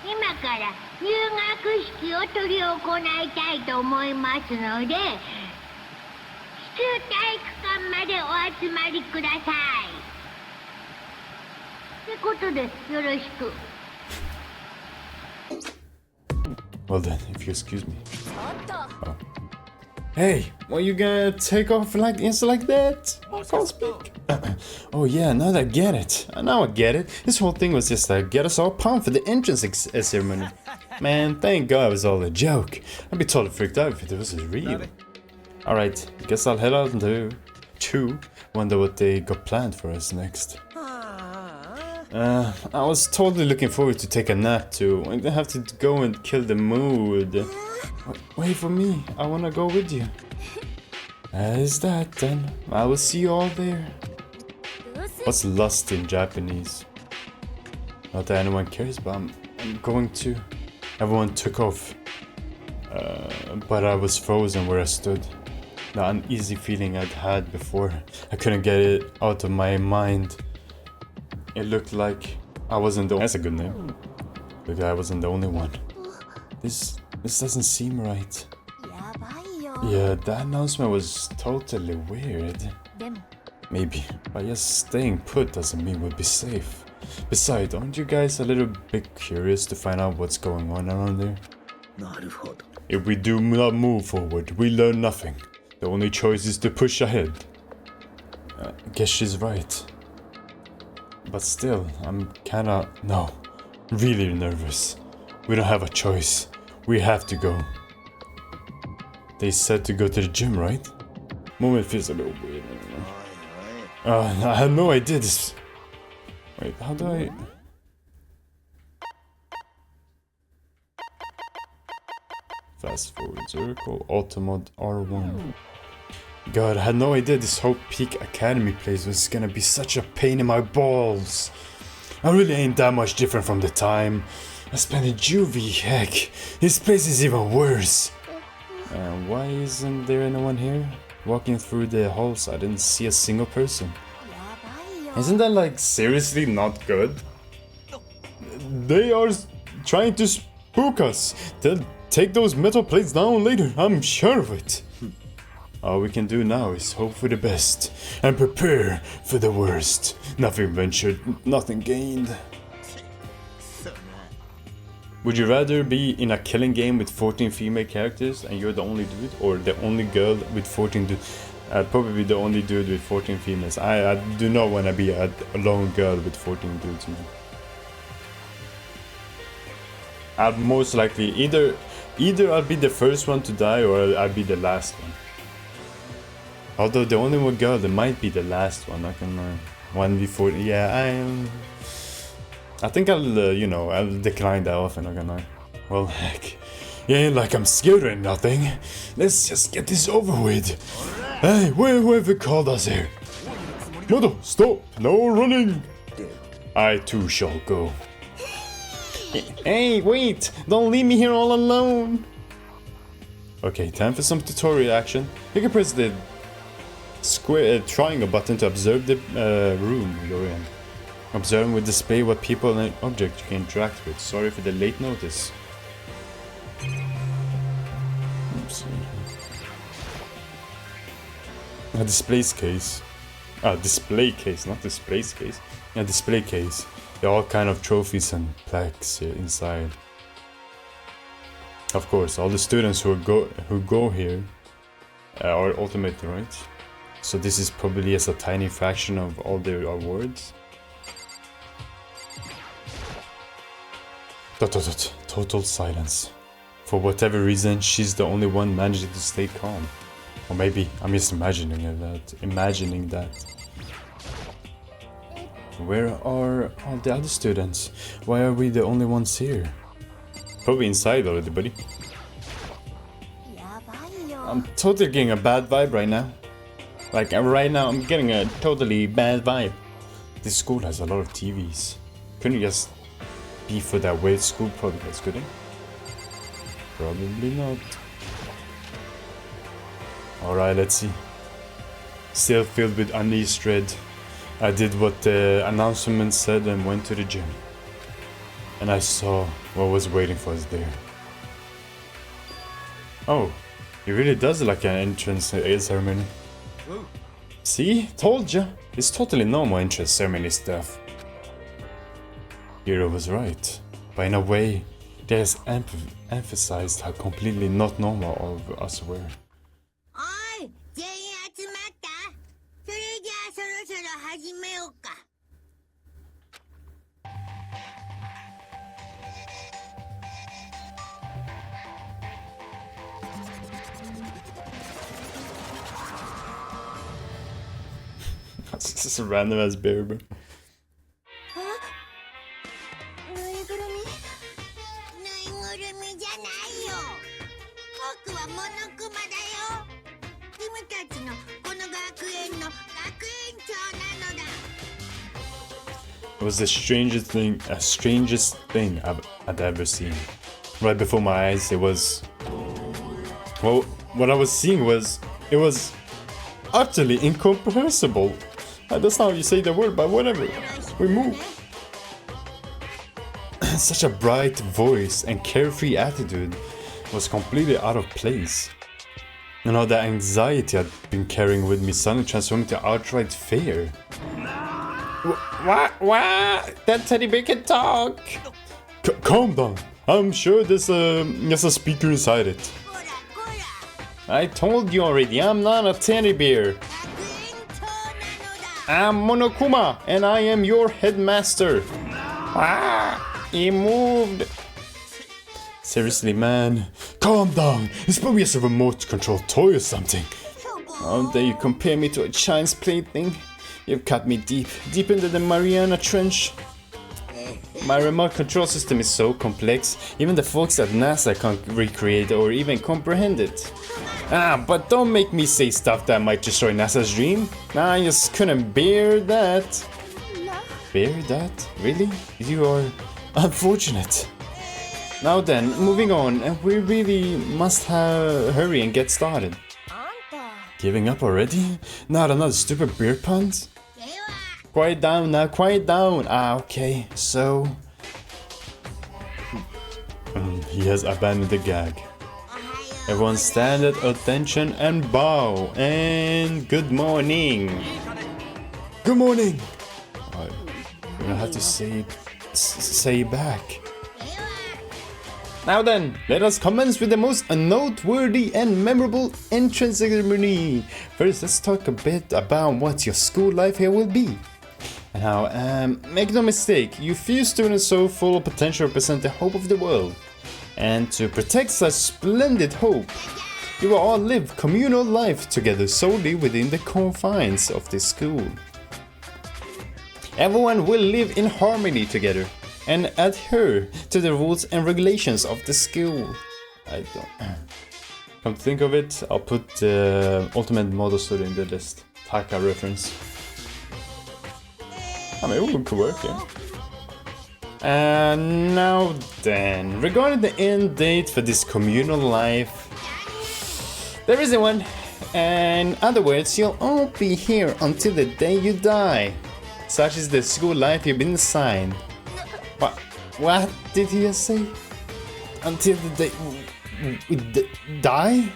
今から入学式を執り行いたいと思いますので、市中体育館までお集まりください。ってことでよろしく。Well then, if you excuse me. Oh. Hey, why you gonna take off like that? I can't speak. Oh yeah, now I get it. Now I get it. This whole thing was just to get us all pumped for the entrance ceremony. Man, thank God it was all a joke. I'd be totally freaked out if it was real. Alright, guess I'll head out and wonder what they got planned for us next. I was totally looking forward to take a nap too. I didn't have to go and kill the mood. Wait for me, I wanna go with you. As that then, I will see you all there. What's lust in Japanese? Not that anyone cares, but I'm going to. Everyone took off. But I was frozen where I stood. The uneasy feeling I'd had before, I couldn't get it out of my mind. It looked like I wasn't the only. That's a good name. Looked like I wasn't the only one. This doesn't seem right. Yeah, that announcement was totally weird. Maybe, but just staying put doesn't mean we'll be safe. Besides, aren't you guys a little bit curious to find out what's going on around there? If we do not move forward, we learn nothing. The only choice is to push ahead. I guess she's right. But still, I'm kinda, really nervous. We don't have a choice. We have to go. They said to go to the gym, right? Moment feels a little weird, I don't know. I had no idea this... Wait, how do I... Fast forward circle, automod R1. God, I had no idea this whole Peak Academy place was gonna be such a pain in my balls. I really ain't that much different from the time I spent in juvie. Heck, this place is even worse. Why isn't there anyone here? Walking through the halls, I didn't see a single person. Isn't that like seriously not good? They are trying to spook us. They'll take those metal plates down later, I'm sure of it. All we can do now is hope for the best and prepare for the worst. Nothing ventured, nothing gained. Would you rather be in a killing game with 14 female characters and you're the only dude, or the only girl with 14 dudes? Probably the only dude with 14 females. I do not want to be a lone girl with 14 dudes, man. I'll most likely either I'll be the first one to die or I'll be the last one. Although the only one girl, that might be the last one. I can 1v4. Yeah, I think I'll I'll decline that often. I can lie. Well, heck, it ain't like I'm scared or nothing. Let's just get this over with. Hey, whoever called us here? Moto, stop! No running. I too shall go. Hey, wait! Don't leave me here all alone. Okay, time for some tutorial action. You can press the square triangle button to observe the room you're in. Observing will display what people and objects you can interact with. Sorry for the late notice. Oops. A display case. Display case, not displays case. A display case. There are all kind of trophies and plaques here inside. Of course, all the students who go here are ultimate, right? So this is probably just a tiny fraction of all their awards. Total silence. For whatever reason, she's the only one managing to stay calm. Or maybe I'm just imagining that. Where are all the other students? Why are we the only ones here? Probably inside already, buddy. I'm totally getting a bad vibe right now. Like right now, I'm getting a totally bad vibe. This school has a lot of TVs. Couldn't you just be for that weird school protocol, could it? Probably not. Alright, let's see. Still filled with uneasy dread, I did what the announcement said and went to the gym. And I saw what was waiting for us there. Oh, he really does like an entrance ceremony. See? Told ya! It's totally normal entrance ceremony stuff. Hiro was right, but in a way, they has emphasized how completely not normal all of us were. おい、全員集まった？それじゃあそろそろ始めようか。That's just a random ass bear, bro. ぬいぐるみじゃないよ。僕はモノクマだよ。君たちのこの学園の学園長なのだ。 It was the strangest thing I'd ever seen. Right before my eyes, it was... Well, what I was seeing was... It was utterly incomprehensible. That's not how you say the word, but whatever. We move. Such a bright voice and carefree attitude was completely out of place. And all the anxiety I'd been carrying with me suddenly transformed into outright fear. What? That teddy bear can talk! Calm down. I'm sure there's a speaker inside it. I told you already, I'm not a teddy bear. I'm Monokuma, and I am your headmaster. He moved. Seriously, man. Calm down. It's probably just a remote control toy or something. How dare you compare me to a child's plaything? You've cut me deep into the Mariana Trench. My remote control system is so complex, even the folks at NASA can't recreate or even comprehend it. But don't make me say stuff that might destroy NASA's dream. I just couldn't bear that. Bear that? Really? You are unfortunate. Now then, moving on, and we really must hurry and get started. Giving up already? Not another stupid beer puns? Quiet down now, quiet down. Okay, so... he has abandoned the gag. Everyone stand at attention and bow. And good morning. Good morning. You're gonna have to say back. Now then, let us commence with the most noteworthy and memorable entrance ceremony. First, let's talk a bit about what your school life here will be. Now, make no mistake, you few students so full of potential represent the hope of the world. And to protect such splendid hope, you will all live communal life together solely within the confines of this school. Everyone will live in harmony together and adhere to the rules and regulations of the school. I don't... Come to think of it, I'll put the Ultimate Model Story in the list. Taka reference. I mean, it could work, yeah. And now then, regarding the end date for this communal life, there isn't one. In other words, you'll all be here until the day you die. Such is the school life you've been assigned. What did he say? Until the day we die?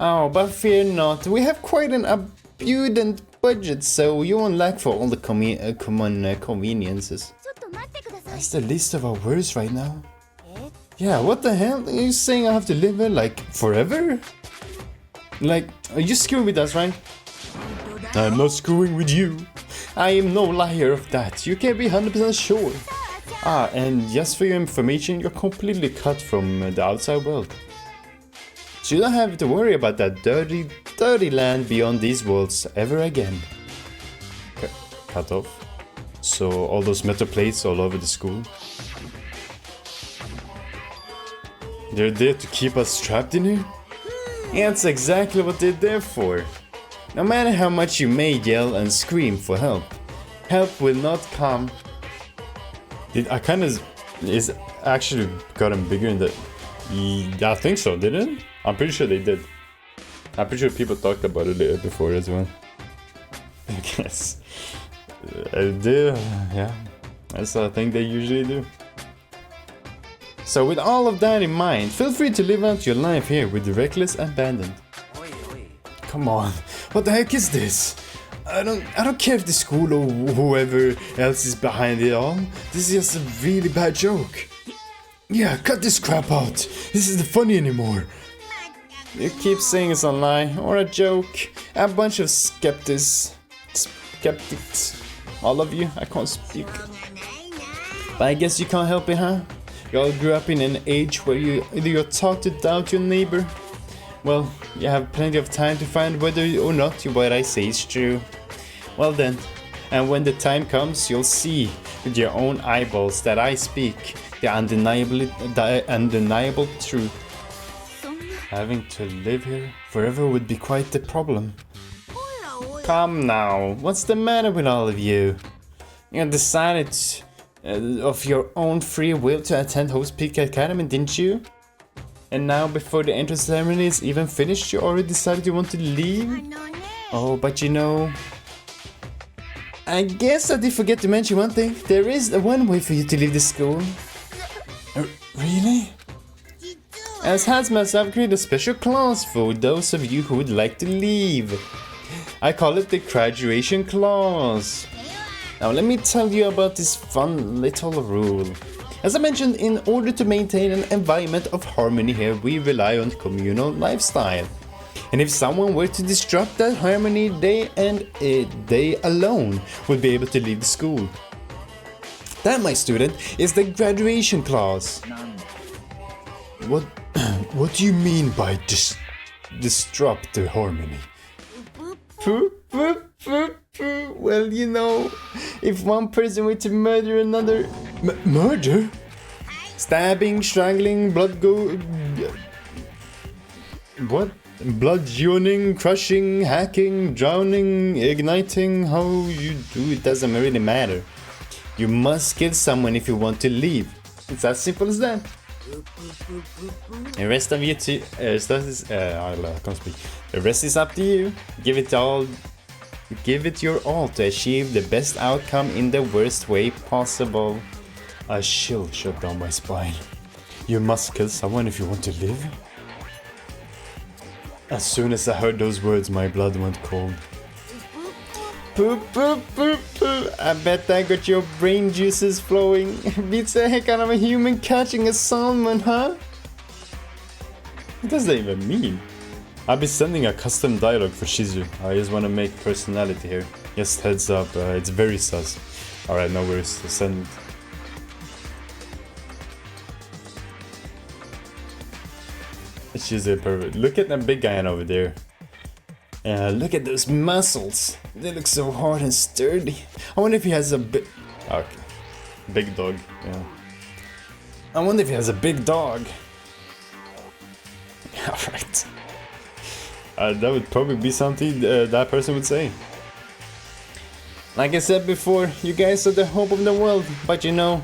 Oh, but fear not. We have quite an abundant budget, so you won't lack for all the common conveniences. That's the least of our worries right now. Yeah, what the hell? Are you saying I have to live here like forever? Like, are you screwing with us, right? I'm not screwing with you. I am no liar of that. You can be 100% sure. And just for your information, you're completely cut from the outside world. So you don't have to worry about that dirty, dirty land beyond these walls ever again. Cut off. So all those metal plates all over the school. They're there to keep us trapped in here? Yeah, that's exactly what they're there for. No matter how much you may yell and scream for help, help will not come. I kind of is actually gotten bigger in the... I think so, didn't it? I'm pretty sure they did. I'm pretty sure people talked about it before as well. I guess. I do, yeah. That's a thing they usually do. So with all of that in mind, feel free to live out your life here with reckless abandon. Come on, what the heck is this? I don't care if the school or whoever else is behind it all. This is just a really bad joke. Yeah, cut this crap out. This isn't funny anymore. You keep saying it's a lie or a joke. A bunch of skeptics. All of you, I can't speak. But I guess you can't help it, huh? You all grew up in an age where you're taught to doubt your neighbor. Well, you have plenty of time to find whether or not what I say is true. Well then, and when the time comes, you'll see with your own eyeballs that I speak the undeniable truth. Having to live here forever would be quite the problem. Come now, what's the matter with all of you? You decided of your own free will to attend Host Peak Academy, didn't you? And now, before the entrance ceremony is even finished, you already decided you want to leave? Oh, but you know... I guess I did forget to mention one thing. There is one way for you to leave the school. Really? As Hazmat, I've created a special clause for those of you who would like to leave. I call it the graduation clause. Now let me tell you about this fun little rule. As I mentioned, in order to maintain an environment of harmony here, we rely on communal lifestyle. And if someone were to disrupt that harmony, they alone would be able to leave the school. That, my student, is the graduation clause. What do you mean by disrupt the harmony? Well, you know, if one person were to murder another... Murder? Stabbing, strangling, blood What? Blood yawning, crushing, hacking, drowning, igniting, how you do it doesn't really matter. You must kill someone if you want to leave. It's as simple as that. The rest of you too, I can't speak. The rest is up to you. Give it your all to achieve the best outcome in the worst way possible. A chill shut down my spine. You must kill someone if you want to live? As soon as I heard those words, my blood went cold. Poop, poop, poop, poop. I bet that got your brain juices flowing. Beats the heck out of a human catching a salmon, huh? What does that even mean? I'll be sending a custom dialogue for Shizu. I just want to make personality here. Just heads up, it's very sus. Alright, no worries. Send it. She's a perfect. Look at that big guy over there. Look at those muscles. They look so hard and sturdy. I wonder if he has a big... Okay. Big dog, yeah. I wonder if he has a big dog. Alright. That would probably be something that person would say. Like I said before, you guys are the hope of the world. But you know,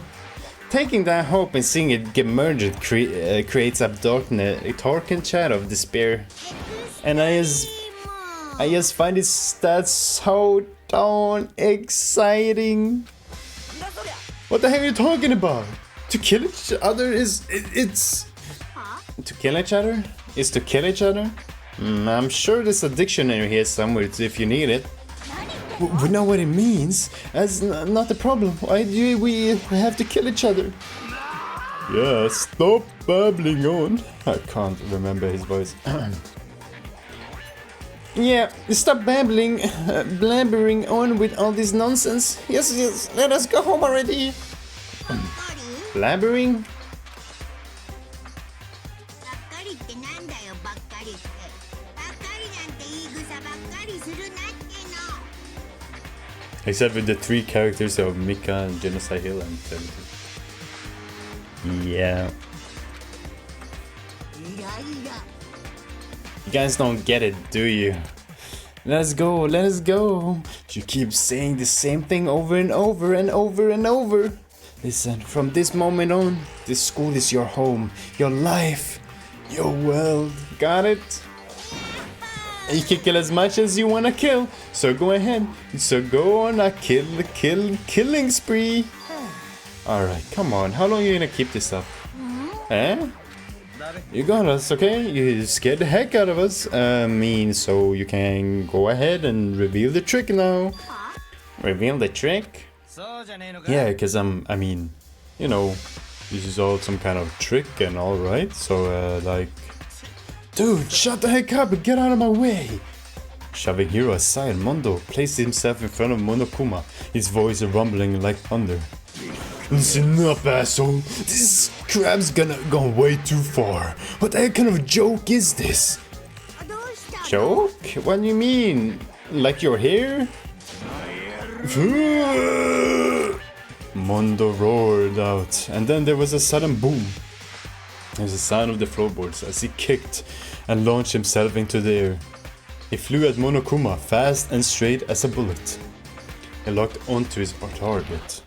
taking that hope and seeing it get murdered creates a dark and shadow of despair. And I just find this stats so darn exciting. What the heck are you talking about? To kill each other it's to kill each other? Is to kill each other? I'm sure there's a dictionary here somewhere if you need it. We know what it means. That's not the problem. Why do we have to kill each other? Yeah, stop babbling on. I can't remember his voice. Yeah, stop babbling, blabbering on with all this nonsense. Yes, let us go home already. Blabbering? Except with the three characters of Mika and Genocide Hill and everything. Yeah. You guys don't get it, do you? Let's go, let's go. You keep saying the same thing over and over and over and over. Listen, from this moment on, this school is your home, your life, your world. Got it? You can kill as much as you wanna kill, so go ahead. So go on a killing spree. Alright, come on. How long are you gonna keep this up? Eh? You got us, okay? You scared the heck out of us. So you can go ahead and reveal the trick now. Reveal the trick? Yeah, because I mean, you know, this is all some kind of trick and all, right? So, like... Dude, shut the heck up and get out of my way! Shoving Hiro aside, Mondo placed himself in front of Monokuma, his voice rumbling like thunder. Listen up, asshole. This crab's gone way too far. What the heck kind of joke is this? Joke? What do you mean? Like your hair? Mondo roared out, and then there was a sudden boom. There's a sound of the floorboards as he kicked and launched himself into the air. He flew at Monokuma fast and straight as a bullet. He locked onto his target.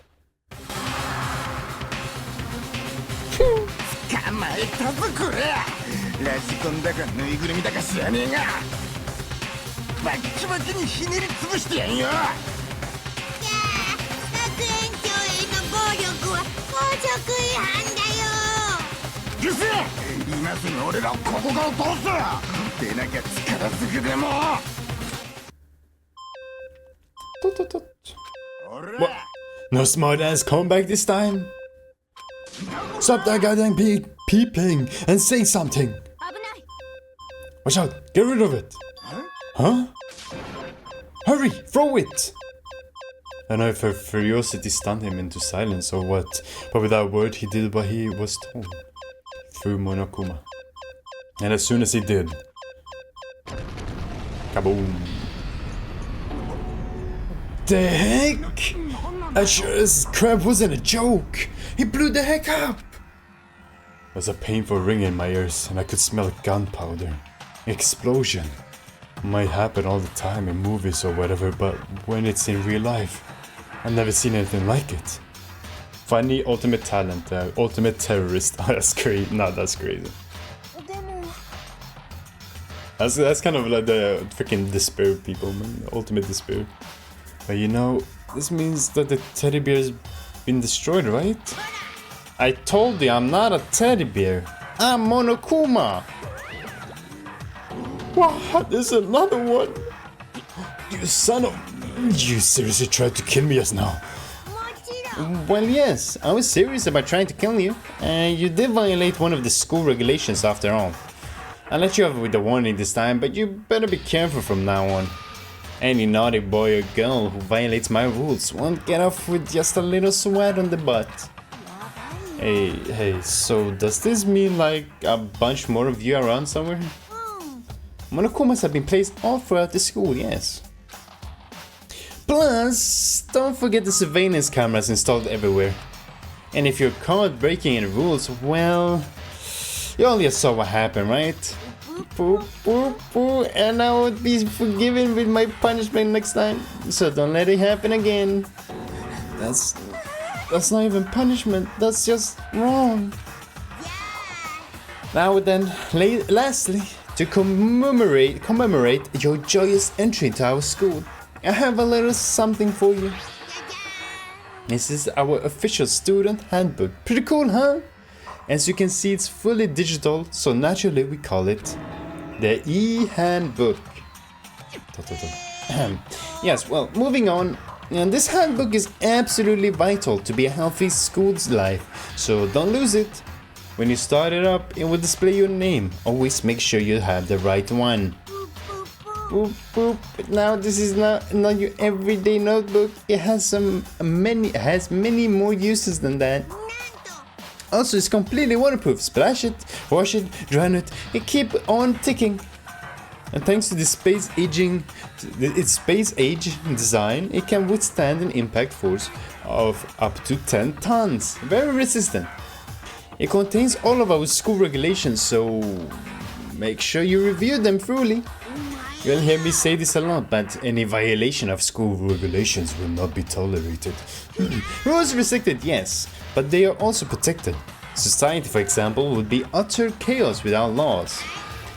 What? No smart ass comeback this time? Stop that goddamn peeping and say something! Watch out! Get rid of it! Huh? Hurry! Throw it! I don't know if her curiosity stunned him into silence or what, but without a word he did what he was told. Through Monokuma. And as soon as he did... Kaboom! The heck? As sure as crap wasn't a joke! He blew the heck up! There was a painful ring in my ears and I could smell gunpowder. explosion might happen all the time in movies or whatever, but when it's in real life, I've never seen anything like it. Funny, ultimate talent, ultimate terrorist. Oh, that's crazy. No, that's crazy. でも That's kind of like the freaking despair people, man. Ultimate despair. But you know, this means that the teddy bear's been destroyed, right? I told you I'm not a teddy bear. I'm Monokuma. What? There's another one. You son of... You seriously tried to kill me just now. もちろん Well, yes, I was serious about trying to kill you. And you did violate one of the school regulations after all. I'll let you off with a warning this time, but you better be careful from now on. Any naughty boy or girl who violates my rules won't get off with just a little sweat on the butt. Hey, so does this mean like a bunch more of you around somewhere? Monokumas have been placed all throughout the school, yes. Plus, don't forget the surveillance cameras installed everywhere. And if you're caught breaking any rules, well, you all just saw what happened, right? And I would be forgiven with my punishment next time, so don't let it happen again. That's not even punishment, that's just wrong. Now then, lastly, to commemorate your joyous entry to our school, I have a little something for you. This is our official student handbook. Pretty cool, huh? As you can see, it's fully digital, so naturally we call it the e-handbook. Yes, well, moving on. And this handbook is absolutely vital to be a healthy school's life, so don't lose it. When you start it up, it will display your name. Always make sure you have the right one. Boop, boop. Now this is not your everyday notebook. It has many more uses than that. Also, it's completely waterproof. Splash it, wash it, dry it, and keep on ticking. And thanks to its space age design, it can withstand an impact force of up to 10 tons. Very resistant. It contains all of our school regulations, so make sure you review them thoroughly. You'll hear me say this a lot, but any violation of school regulations will not be tolerated. Rules restricted, yes, but they are also protected. Society, for example, would be utter chaos without laws.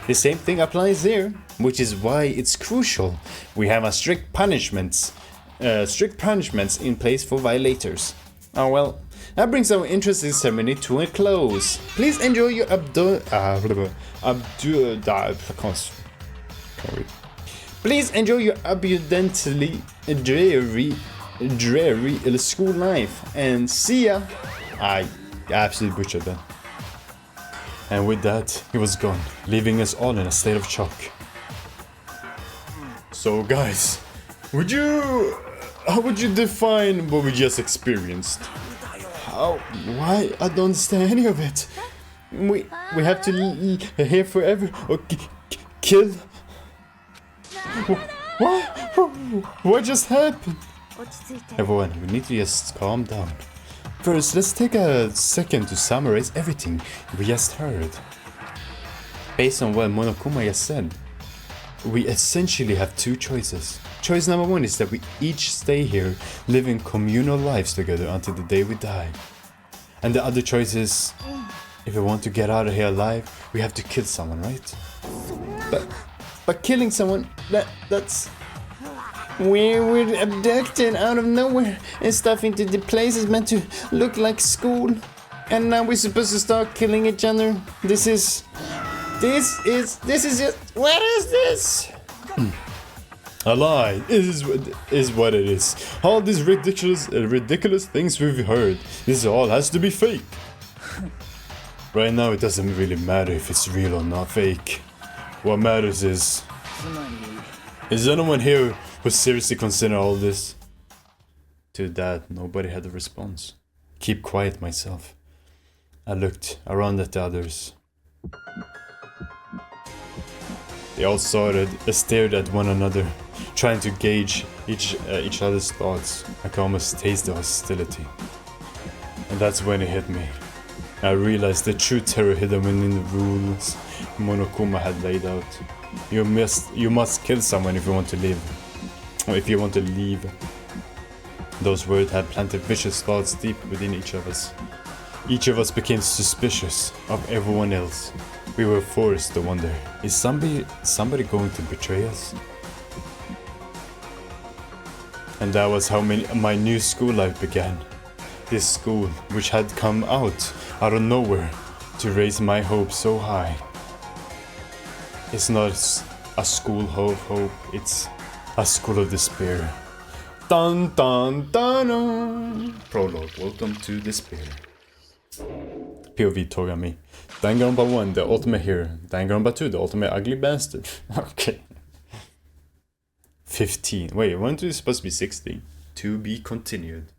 The same thing applies here, which is why it's crucial we have a strict punishments in place for violators. Oh well, that brings our interesting ceremony to a close. Please enjoy your Please enjoy your abundantly dreary school life, and see ya. I absolutely butchered that. And with that, he was gone, leaving us all in a state of shock. So guys, how would you define what we just experienced? Why? I don't understand any of it. We have to here forever or kill. What just happened? Everyone, we need to just calm down. First, let's take a second to summarize everything we just heard. Based on what Monokuma just said, we essentially have two choices. Choice number one is that we each stay here, living communal lives together until the day we die. And the other choice is, if we want to get out of here alive, we have to kill someone, right? But killing someone, that's... We're abducted out of nowhere and stuffed into the places meant to look like school. And now we're supposed to start killing each other. This is just... What is this? A lie. It is what it is. All these ridiculous things we've heard. This all has to be fake. Right now it doesn't really matter if it's real or not fake. What matters is anyone here who seriously consider all this? To that, nobody had a response. Keep quiet myself. I looked around at the others. They all stared at one another, trying to gauge each other's thoughts. I could almost taste the hostility. And that's when it hit me. I realized the true terror hidden within the rules Monokuma had laid out. You must kill someone if you want to live. Or if you want to leave. Those words had planted vicious thoughts deep within each of us. Each of us became suspicious of everyone else. We were forced to wonder, is somebody going to betray us? And that was how my new school life began. This school, which had come out of nowhere to raise my hopes so high. It's not a school of hope, it's a school of despair. Dun dun dun dun! Prologue, welcome to despair. POV Togami. Danganronpa 1, the ultimate hero. Danganronpa 2, the ultimate ugly bastard. Okay. 15. Wait, weren't we supposed to be 16? To be continued.